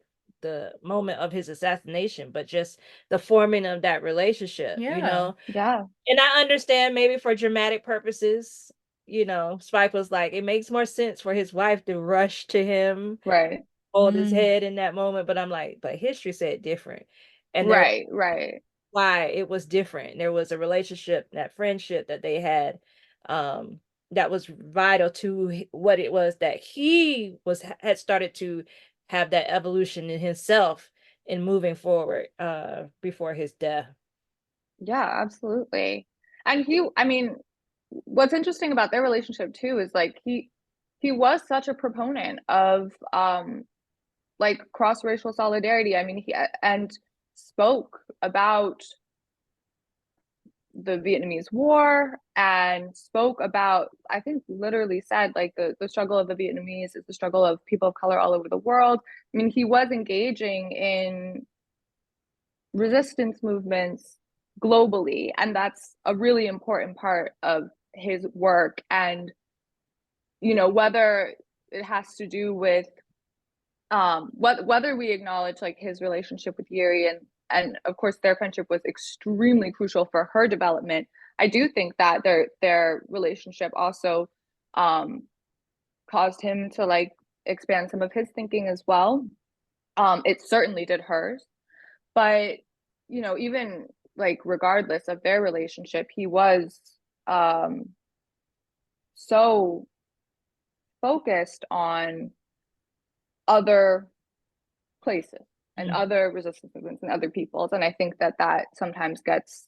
moment of his assassination, but just the forming of that relationship, you yeah. know. Yeah. And I understand maybe for dramatic purposes, you know, Spike was like, it makes more sense for his wife to rush to him, Right. hold his head in that moment. But I'm like, but history said different. And there Right. why it was different. There was a relationship, that friendship that they had, that was vital to what it was that he had started to have that evolution in himself in moving forward before his death. Yeah, absolutely. And I mean, what's interesting about their relationship too is like he was such a proponent of like cross-racial solidarity. I mean, he and spoke about the Vietnamese War, and spoke about, I think literally said like the struggle of the Vietnamese is the struggle of people of color all over the world. I mean, he was engaging in resistance movements globally. And that's a really important part of his work. And, you know, whether it has to do with whether we acknowledge like his relationship with Yuri, and of course their friendship was extremely crucial for her development. I do think that their relationship also caused him to like expand some of his thinking as well. It certainly did hers, but you know, even like regardless of their relationship, he was so focused on other places and other resistance movements and other peoples. And I think that that sometimes gets,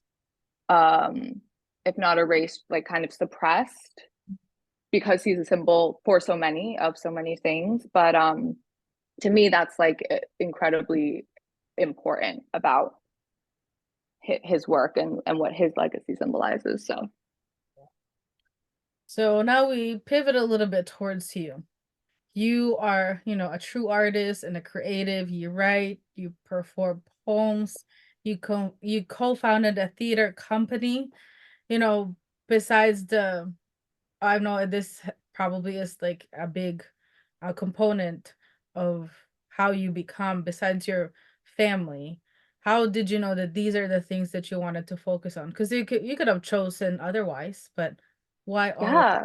if not erased, like kind of suppressed because he's a symbol for so many of so many things. But to me, that's like incredibly important about his work and what his legacy symbolizes. So now we pivot a little bit towards you. You are, you know, a true artist and a creative. You write, you perform poems, you co-founded a theater company. You know, besides the, I know this probably is like a big component of how you become, besides your family. How did you know that these are the things that you wanted to focus on? Because you could have chosen otherwise, but why all? Yeah.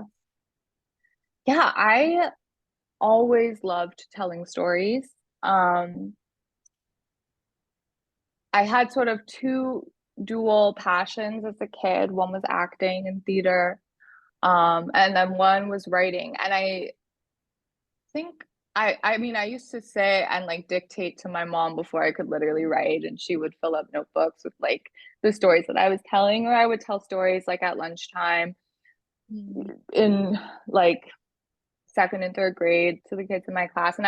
Yeah, I always loved telling stories. I had sort of two dual passions as a kid. One was acting and theater, and then one was writing. And I think I mean I used to say and like dictate to my mom before I could literally write, and she would fill up notebooks with like the stories that I was telling, or I would tell stories like at lunchtime in like second and third grade to the kids in my class. And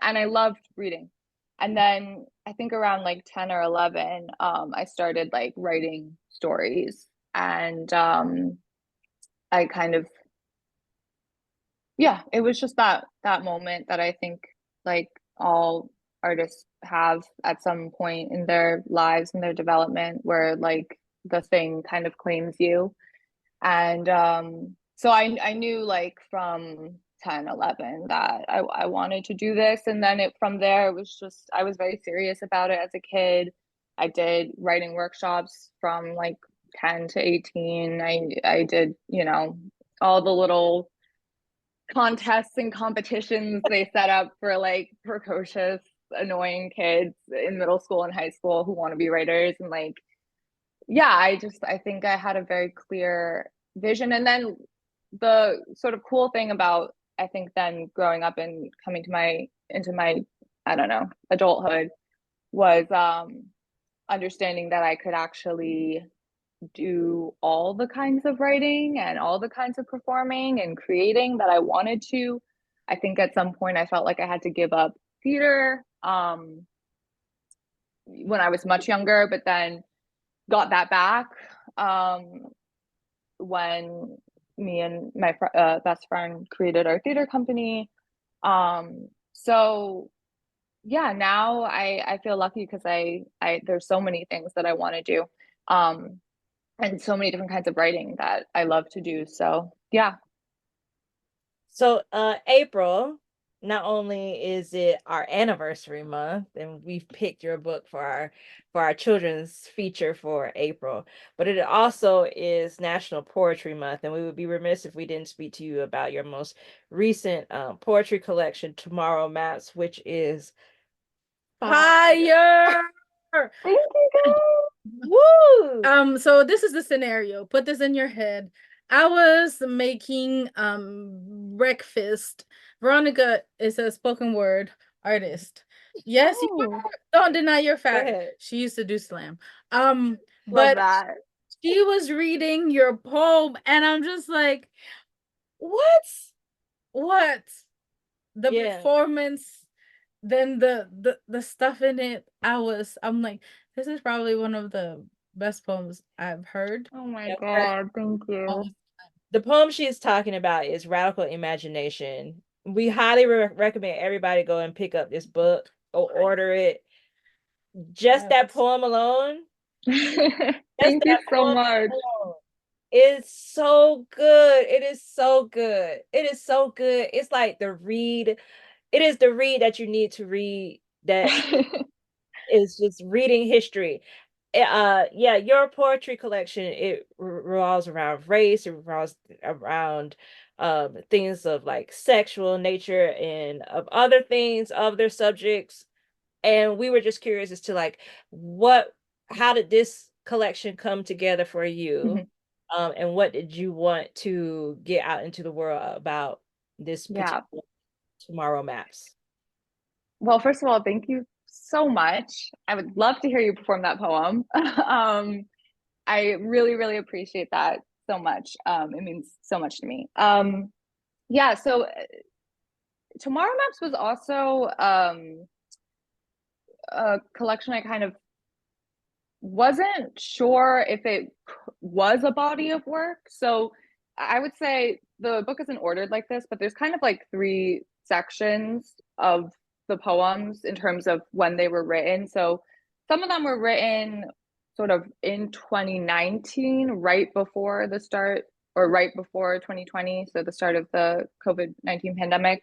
I loved reading. And then I think around like 10 or 11, I started like writing stories. And I kind of, yeah, it was just that moment that I think like all artists have at some point in their lives and their development where like the thing kind of claims you. And so I knew like from 10, 11 that I wanted to do this. And then from there, it was just, I was very serious about it as a kid. I did writing workshops from like 10 to 18. I did, you know, all the little contests and competitions they set up for like precocious, annoying kids in middle school and high school who want to be writers. And like, yeah, I think I had a very clear vision. And then the sort of cool thing about I think then growing up and coming to into my I don't know adulthood was understanding that I could actually do all the kinds of writing and all the kinds of performing and creating that I wanted to. I think at some point I felt like I had to give up theater when I was much younger, but then got that back when me and my best friend created our theater company. So yeah, now I feel lucky because I there's so many things that I want to do, and so many different kinds of writing that I love to do. So yeah. So April, not only is it our anniversary month, and we've picked your book for our children's feature for April, but it also is National Poetry Month, and we would be remiss if we didn't speak to you about your most recent poetry collection, Tomorrow Maps, which is fire. Thank you guys. Woo! So this is the scenario. Put this in your head. I was making breakfast. Veronica is a spoken word artist. Yes, you are. Don't deny your fact. She used to do slam. Love But that. she was reading your poem, and I'm just like, what? What? The performance, then the stuff in it. I'm like, this is probably one of the best poems I've heard. Oh my God, thank you. The poem she's talking about is Radical Imagination. We highly recommend everybody go and pick up this book or order it. Just that Yes. poem alone, just Thank you that so poem much. alone is so good. It is so good. It is so good. It's like the read. It is the read that you need to read that is just reading history. Yeah, your poetry collection, it revolves around race, it revolves around things of like sexual nature and of other things, of their subjects. And we were just curious as to like how did this collection come together for you? Mhm. And what did you want to get out into the world about this Yeah. particular Tomorrow Maps? Well, first of all, thank you so much. I would love to hear you perform that poem. I really, really appreciate that so much. It means so much to me. Yeah, so Tomorrow Maps was also a collection I kind of wasn't sure if it was a body of work. So I would say the book isn't ordered like this, but there's kind of like three sections of the poems in terms of when they were written. So some of them were written sort of in 2019, right before the start, or right before 2020, so the start of the COVID-19 pandemic,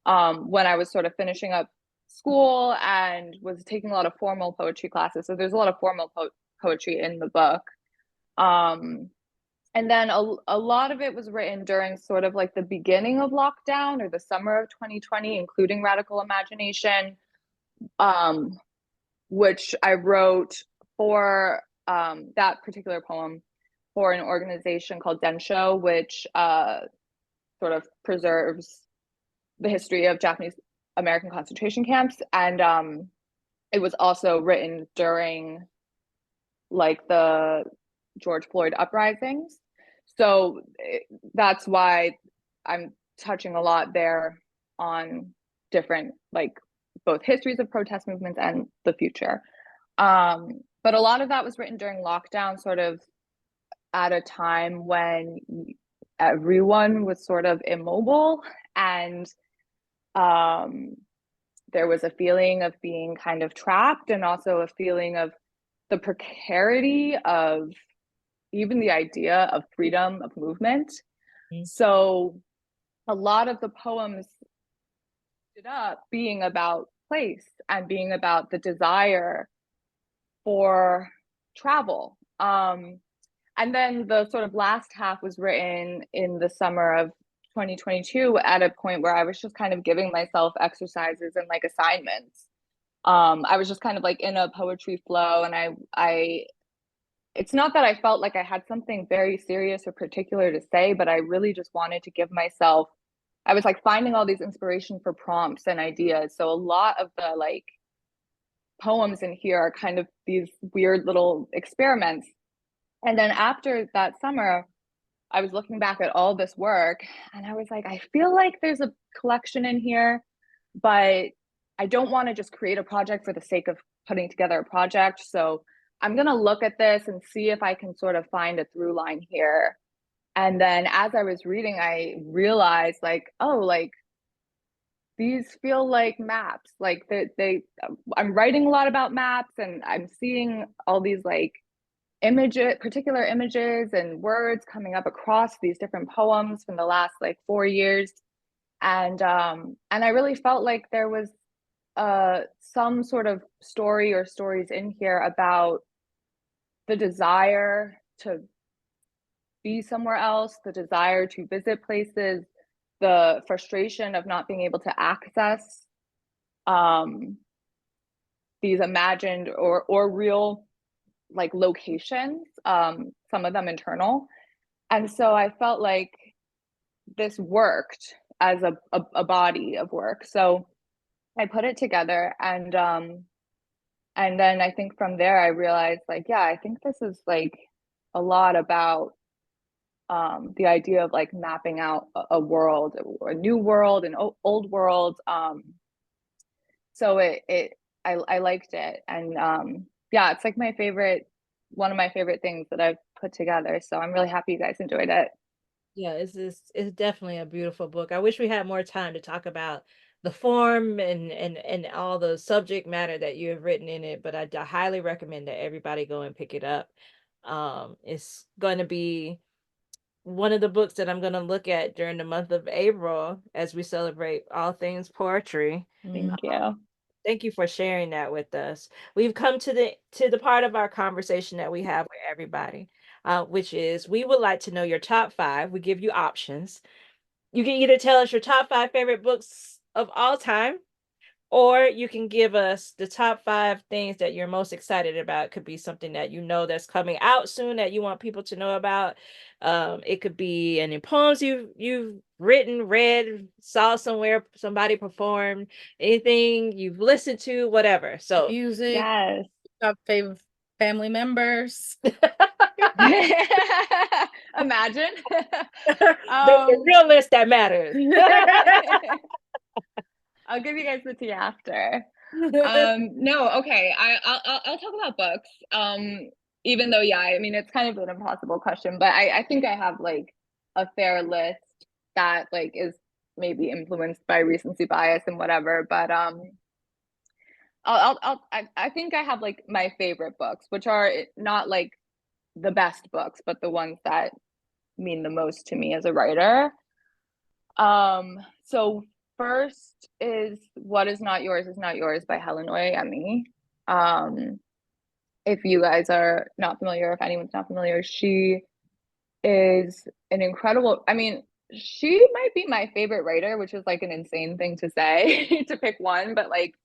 when I was sort of finishing up school and was taking a lot of formal poetry classes. So there's a lot of formal poetry in the book. Um, and then a lot of it was written during sort of like the beginning of lockdown or the summer of 2020, including Radical Imagination, um, which I wrote for that particular poem for an organization called Densho, which sort of preserves the history of Japanese American concentration camps. And it was also written during like the George Floyd uprisings. So that's why I'm touching a lot there on different, like both histories of protest movements and the future. But a lot of that was written during lockdown, sort of at a time when everyone was sort of immobile, and um, there was a feeling of being kind of trapped, and also a feeling of the precarity of even the idea of freedom of movement. Mm. So a lot of the poems ended up being about place and being about the desire for travel. And then the sort of last half was written in the summer of 2022 at a point where I was just kind of giving myself exercises and like assignments. I was just kind of like in a poetry flow, and I it's not that I felt like I had something very serious or particular to say, but I really just wanted to give myself, I was like finding all these inspiration for prompts and ideas. So a lot of the like poems in here are kind of these weird little experiments. And then after that summer, I was looking back at all this work and I was like, I feel like there's a collection in here, but I don't want to just create a project for the sake of putting together a project. So I'm going to look at this and see if I can sort of find a through line here. And then as I was reading, I realized like, oh, like these feel like maps. Like I'm writing a lot about maps, and I'm seeing all these like particular images and words coming up across these different poems from the last like 4 years. And I really felt like there was some sort of story or stories in here about the desire to be somewhere else, the desire to visit places, the frustration of not being able to access um, these imagined or real like locations, some of them internal. And so I felt like this worked as a body of work. So I put it together, and then I think from there I realized like, yeah, I think this is like a lot about the idea of like mapping out a world, a new world, an old world. So I liked it, and yeah, it's like one of my favorite things that I've put together. So I'm really happy you guys enjoyed it. Yeah, it's definitely a beautiful book. I wish we had more time to talk about the form and all the subject matter that you have written in it, but I highly recommend that everybody go and pick it up. It's going to be one of the books that I'm going to look at during the month of April as we celebrate all things poetry. Thank you. Thank you for sharing that with us. We've come to the part of our conversation that we have with everybody, which is we would like to know your top five. We give you options. You can either tell us your top five favorite books of all time, or you can give us the top five things that you're most excited about. It could be something that you know that's coming out soon that you want people to know about. It could be any poems you've written, read, saw somewhere, somebody performed, anything you've listened to, whatever. So Music, Yes. top favorite family members. Imagine. the real list that matters. I'll give you guys the tea after. No, okay. I'll talk about books. Even though, yeah, I mean, it's kind of an impossible question, but I think I have like a fair list that like is maybe influenced by recency bias and whatever. But I think I have like my favorite books, which are not like the best books, but the ones that mean the most to me as a writer. So first is What Is Not Yours Is Not Yours by Helen Oyeyemi. If you guys are not familiar, if anyone's not familiar, she is an incredible, I mean, she might be my favorite writer, which is like an insane thing to say to pick one, but like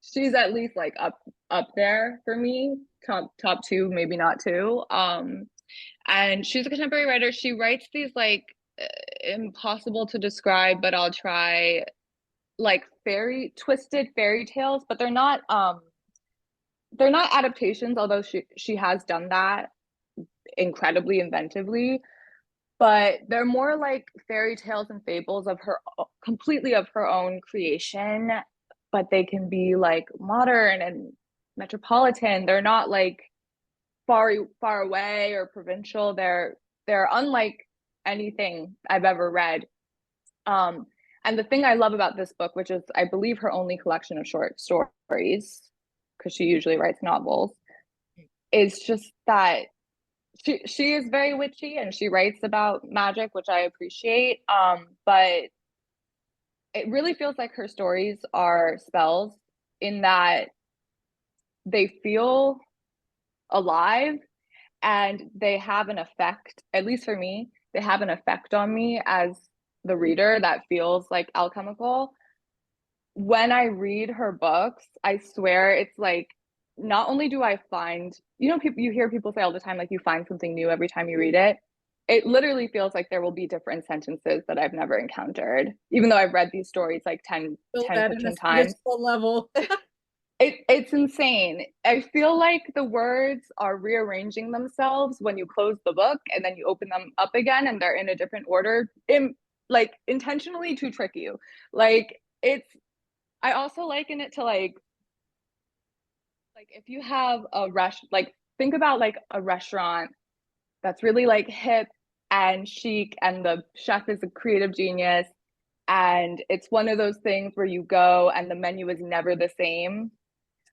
she's at least like up there for me, top two, maybe not two. And she's a contemporary writer. She writes these like impossible to describe, but I'll try, like twisted fairy tales, but they're not adaptations, although she has done that incredibly inventively, but they're more like fairy tales and fables of her, completely of her own creation, but they can be like modern and metropolitan. They're not like far away or provincial. They're unlike anything I've ever read. And the thing I love about this book, which is I believe her only collection of short stories, because she usually writes novels, is just that she is very witchy and she writes about magic, which I appreciate. But it really feels like her stories are spells, in that they feel alive and they have an effect, at least for me, they have an effect on me as the reader that feels like alchemical. When I read her books, I swear it's like, not only do I find, people, you hear people say all the time, like you find something new every time you read it. It literally feels like there will be different sentences that I've never encountered, even though I've read these stories like 10 15 times. Level. It's insane. I feel like the words are rearranging themselves when you close the book and then you open them up again and they're in a different order, like intentionally to trick you. Like I also liken it to like if you have like think about like a restaurant that's really like hip and chic and the chef is a creative genius, and it's one of those things where you go and the menu is never the same.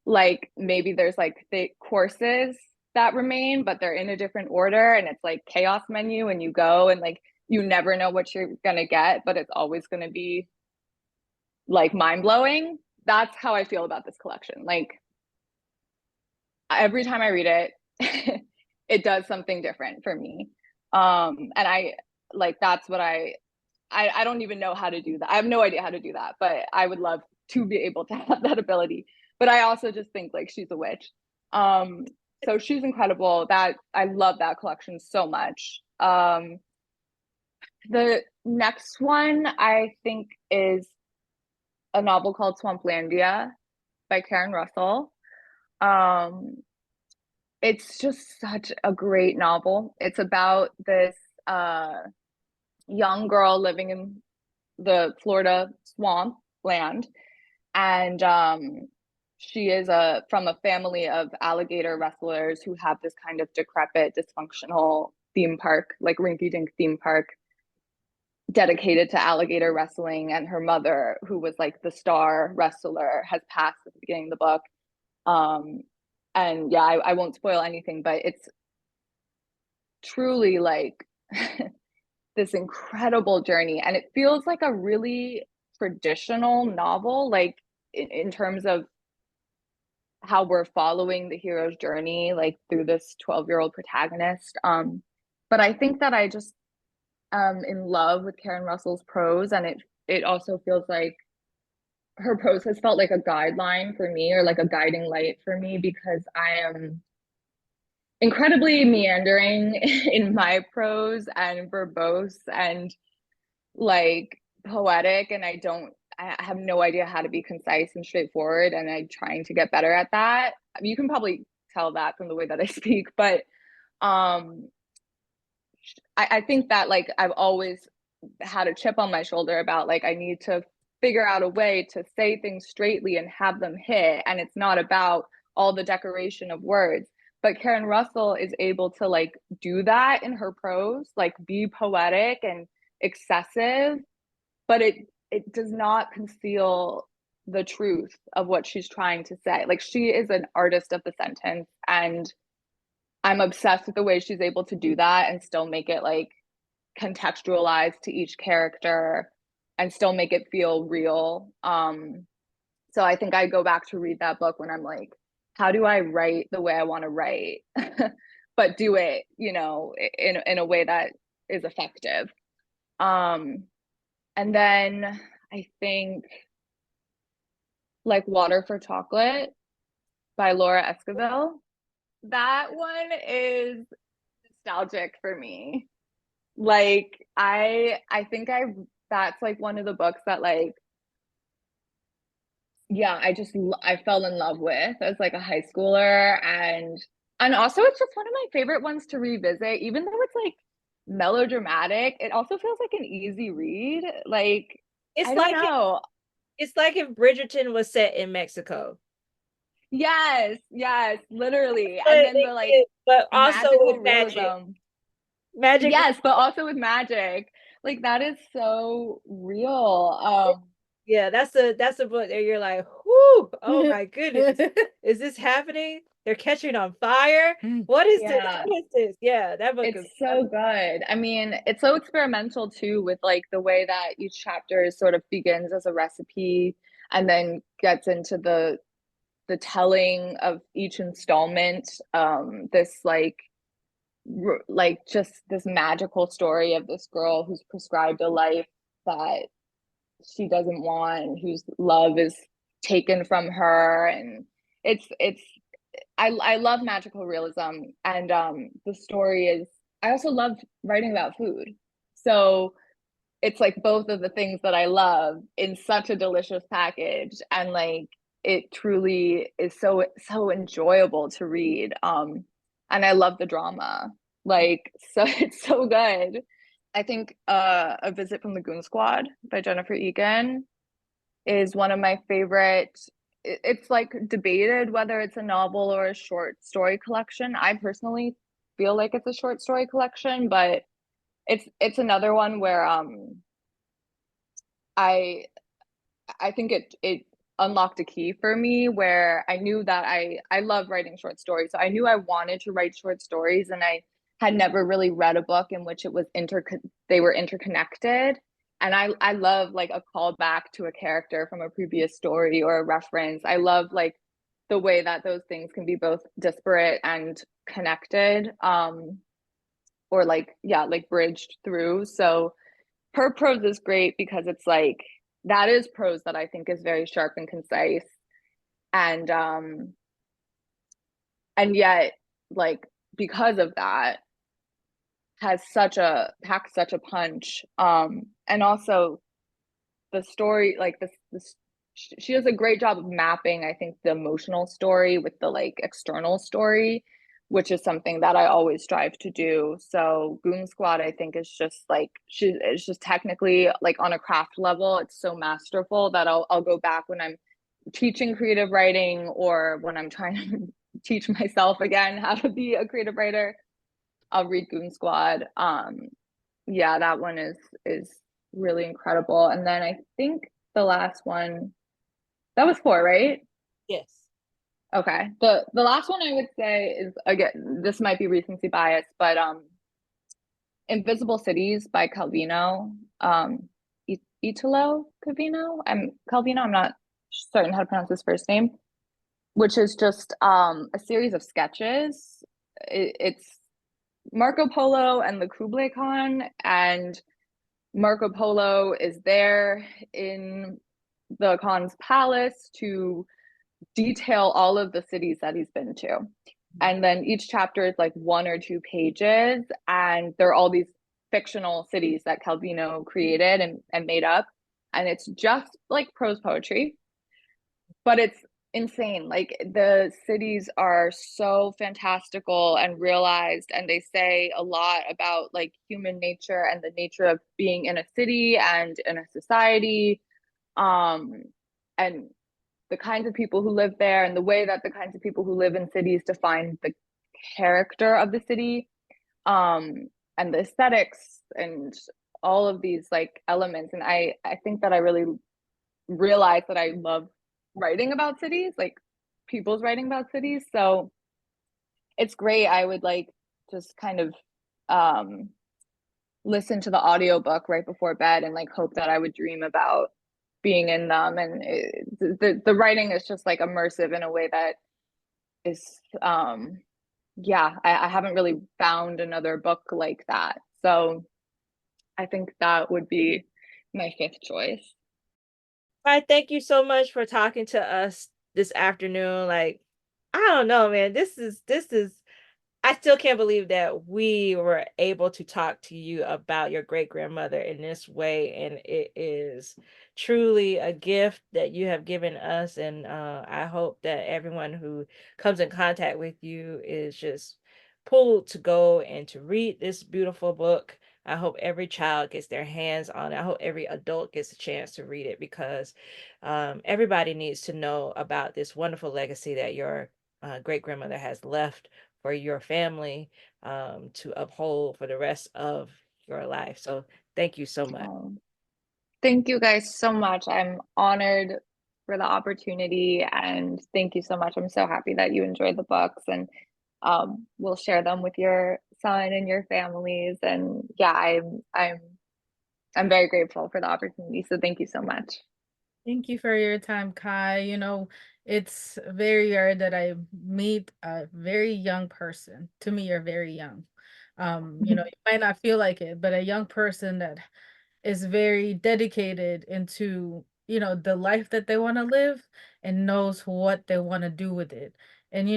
Like maybe there's like the courses that remain, but they're in a different order and it's like chaos menu, and you go and like you never know what you're gonna get, but it's always gonna be like mind-blowing. That's how I feel about this collection. Like every time I read it, it does something different for me. And I like, that's what I don't even know how to do that. I have no idea how to do that, but I would love to be able to have that ability. But I also just think like she's a witch. So she's incredible. That I love that collection so much. The next one I think is a novel called Swamplandia by Karen Russell. It's just such a great novel. It's about this young girl living in the Florida swamp land, and she is from a family of alligator wrestlers who have this kind of decrepit, dysfunctional theme park, like rinky-dink theme park, dedicated to alligator wrestling, and her mother, who was like the star wrestler, has passed at the beginning of the book. And yeah, I won't spoil anything, but it's truly like this incredible journey, and it feels like a really traditional novel, like in terms of how we're following the hero's journey, like through this 12-year-old protagonist. But I think that I just in love with Karen Russell's prose, and it also feels like her prose has felt like a guideline for me, or like a guiding light for me, because I am incredibly meandering in my prose and verbose and like poetic, and I have no idea how to be concise and straightforward, and I'm trying to get better at that. You can probably tell that from the way that I speak, but um I think that like I've always had a chip on my shoulder about like I need to figure out a way to say things straightly and have them hit, and it's not about all the decoration of words. But Karen Russell is able to like do that in her prose, like be poetic and excessive, but it does not conceal the truth of what she's trying to say. Like she is an artist of the sentence, and I'm obsessed with the way she's able to do that and still make it like contextualized to each character and still make it feel real. So I think I go back to read that book when I'm like, how do I write the way I want to write, but do it, you know, in a way that is effective. And then I think like Water for Chocolate by Laura Esquivel. That one is nostalgic for me. Like I think that's like one of the books that like yeah, I fell in love with as like a high schooler, and also it's just one of my favorite ones to revisit, even though it's like melodramatic. It also feels like an easy read. Like It's I don't like know. it's like if Bridgerton was set in Mexico. Yes, literally. But And then the like but also magical with magic. realism. Magic. Yes, but also with magic. Like that is so real. Yeah, that's a book that you're like, whoo, oh my goodness. Is this happening? They're catching on fire. What is this? Yeah, What is this? Yeah, that book it's is so good. I mean, it's so experimental too, with like the way that each chapter is sort of begins as a recipe and then gets into the telling of each installment. This like just this magical story of this girl who's prescribed a life that she doesn't want, whose love is taken from her, and it's I love magical realism, and the story is I also love writing about food. So it's like both of the things that I love in such a delicious package, and like it truly is so enjoyable to read. And I love the drama. Like so it's so good. I think A Visit from the Goon Squad by Jennifer Egan is one of my favorite. It's like debated whether it's a novel or a short story collection. I personally feel like it's a short story collection, but it's another one where I I think it unlocked a key for me where I knew that I love writing short stories. So I knew I wanted to write short stories, and I had never really read a book in which it was they were interconnected. And I love like a callback to a character from a previous story or a reference. I love like the way that those things can be both disparate and connected, or like yeah, like bridged through. So her prose is great because it's like that is prose that I think is very sharp and concise, and and yet like because of that has packs such a punch, and also the story like this she does a great job of mapping, I think, the emotional story with the like external story, which is something that I always strive to do. So Goon Squad, I think, is just like it's just technically like on a craft level, it's so masterful that I'll go back when I'm teaching creative writing or when I'm trying to teach myself again how to be a creative writer. I'll read Goon Squad. Yeah, that one is really incredible. And then I think the last one, that was 4, right? Yes. Okay. The last one I would say is, again, this might be recency bias, but Invisible Cities by Calvino. Italo Calvino. I'm not certain how to pronounce his first name, which is just a series of sketches. It's Marco Polo and the Kublai Khan, and Marco Polo is there in the Khan's palace to detail all of the cities that he's been to. And then each chapter is like 1 or 2 pages, and there are all these fictional cities that Calvino created and made up. And it's just like prose poetry, but it's insane. Like the cities are so fantastical and realized, and they say a lot about like human nature and the nature of being in a city and in a society. And the kinds of people who live there, and the way that the kinds of people who live in cities define the character of the city, and the aesthetics and all of these like elements. And I think that I really realized that I love writing about cities, like people's writing about cities. So it's great. I would like just kind of listen to the audiobook right before bed and like hope that I would dream about being in them. And the writing is just like immersive in a way that is yeah, I haven't really found another book like that. So I think that would be my 5th choice. I thank you so much for talking to us this afternoon. Like, I don't know, man. This is I still can't believe that we were able to talk to you about your great grandmother in this way. And it is truly a gift that you have given us. And I hope that everyone who comes in contact with you is just pulled to go and to read this beautiful book. I hope every child gets their hands on it. I hope every adult gets a chance to read it, because everybody needs to know about this wonderful legacy that your great grandmother has left for your family to uphold for the rest of your life. So thank you so much. Thank you guys so much. I'm honored for the opportunity, and thank you so much. I'm so happy that you enjoyed the books, and we'll share them with your son and your families. And yeah, I'm very grateful for the opportunity. So thank you so much. Thank you for your time, Kai. It's very rare that I meet a very young person. To me, you're very young. You might not feel like it, but a young person that is very dedicated into, the life that they want to live and knows what they want to do with it. And,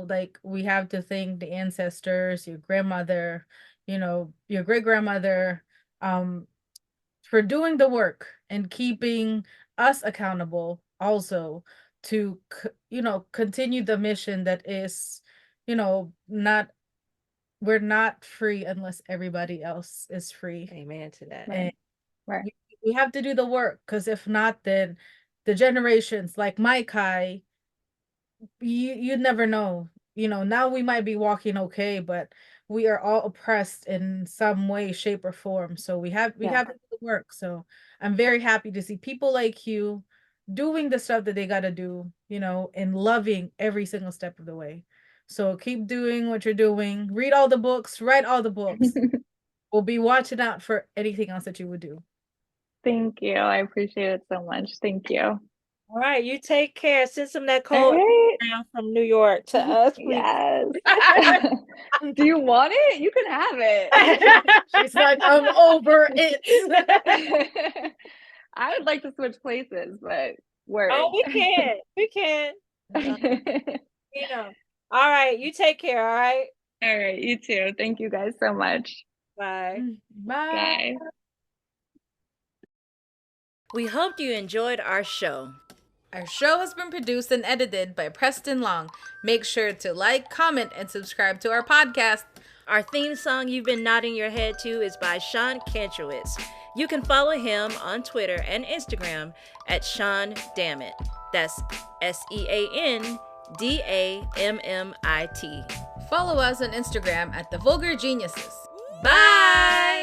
like we have to thank the ancestors, your grandmother, your great grandmother, for doing the work and keeping us accountable also to continue the mission that is not we're not free unless everybody else is free. Amen to that. And Right. we have to do the work, because if not, then the generations like my Kai, you never know. Now we might be walking okay, but we are all oppressed in some way, shape, or form. So we have to do the work. So I'm very happy to see people like you doing the stuff that they gotta do, and loving every single step of the way. So keep doing what you're doing. Read all the books, write all the books. We'll be watching out for anything else that you would do. Thank you. I appreciate it so much. Thank you. All right, you take care. Send some of that All cold right. down from New York to us, please. Yes. Do you want it? You can have it. She's like, I'm over it. I would like to switch places, but word. Oh, we can. We can. All right, you take care, all right? All right, you too. Thank you guys so much. Bye. Bye. We hope you enjoyed our show. Our show has been produced and edited by Preston Long. Make sure to like, comment, and subscribe to our podcast. Our theme song you've been nodding your head to is by Sean Kantrowitz. You can follow him on Twitter and Instagram at Sean Dammit. That's SeanDammit. Follow us on Instagram at The Vulgar Geniuses. Bye!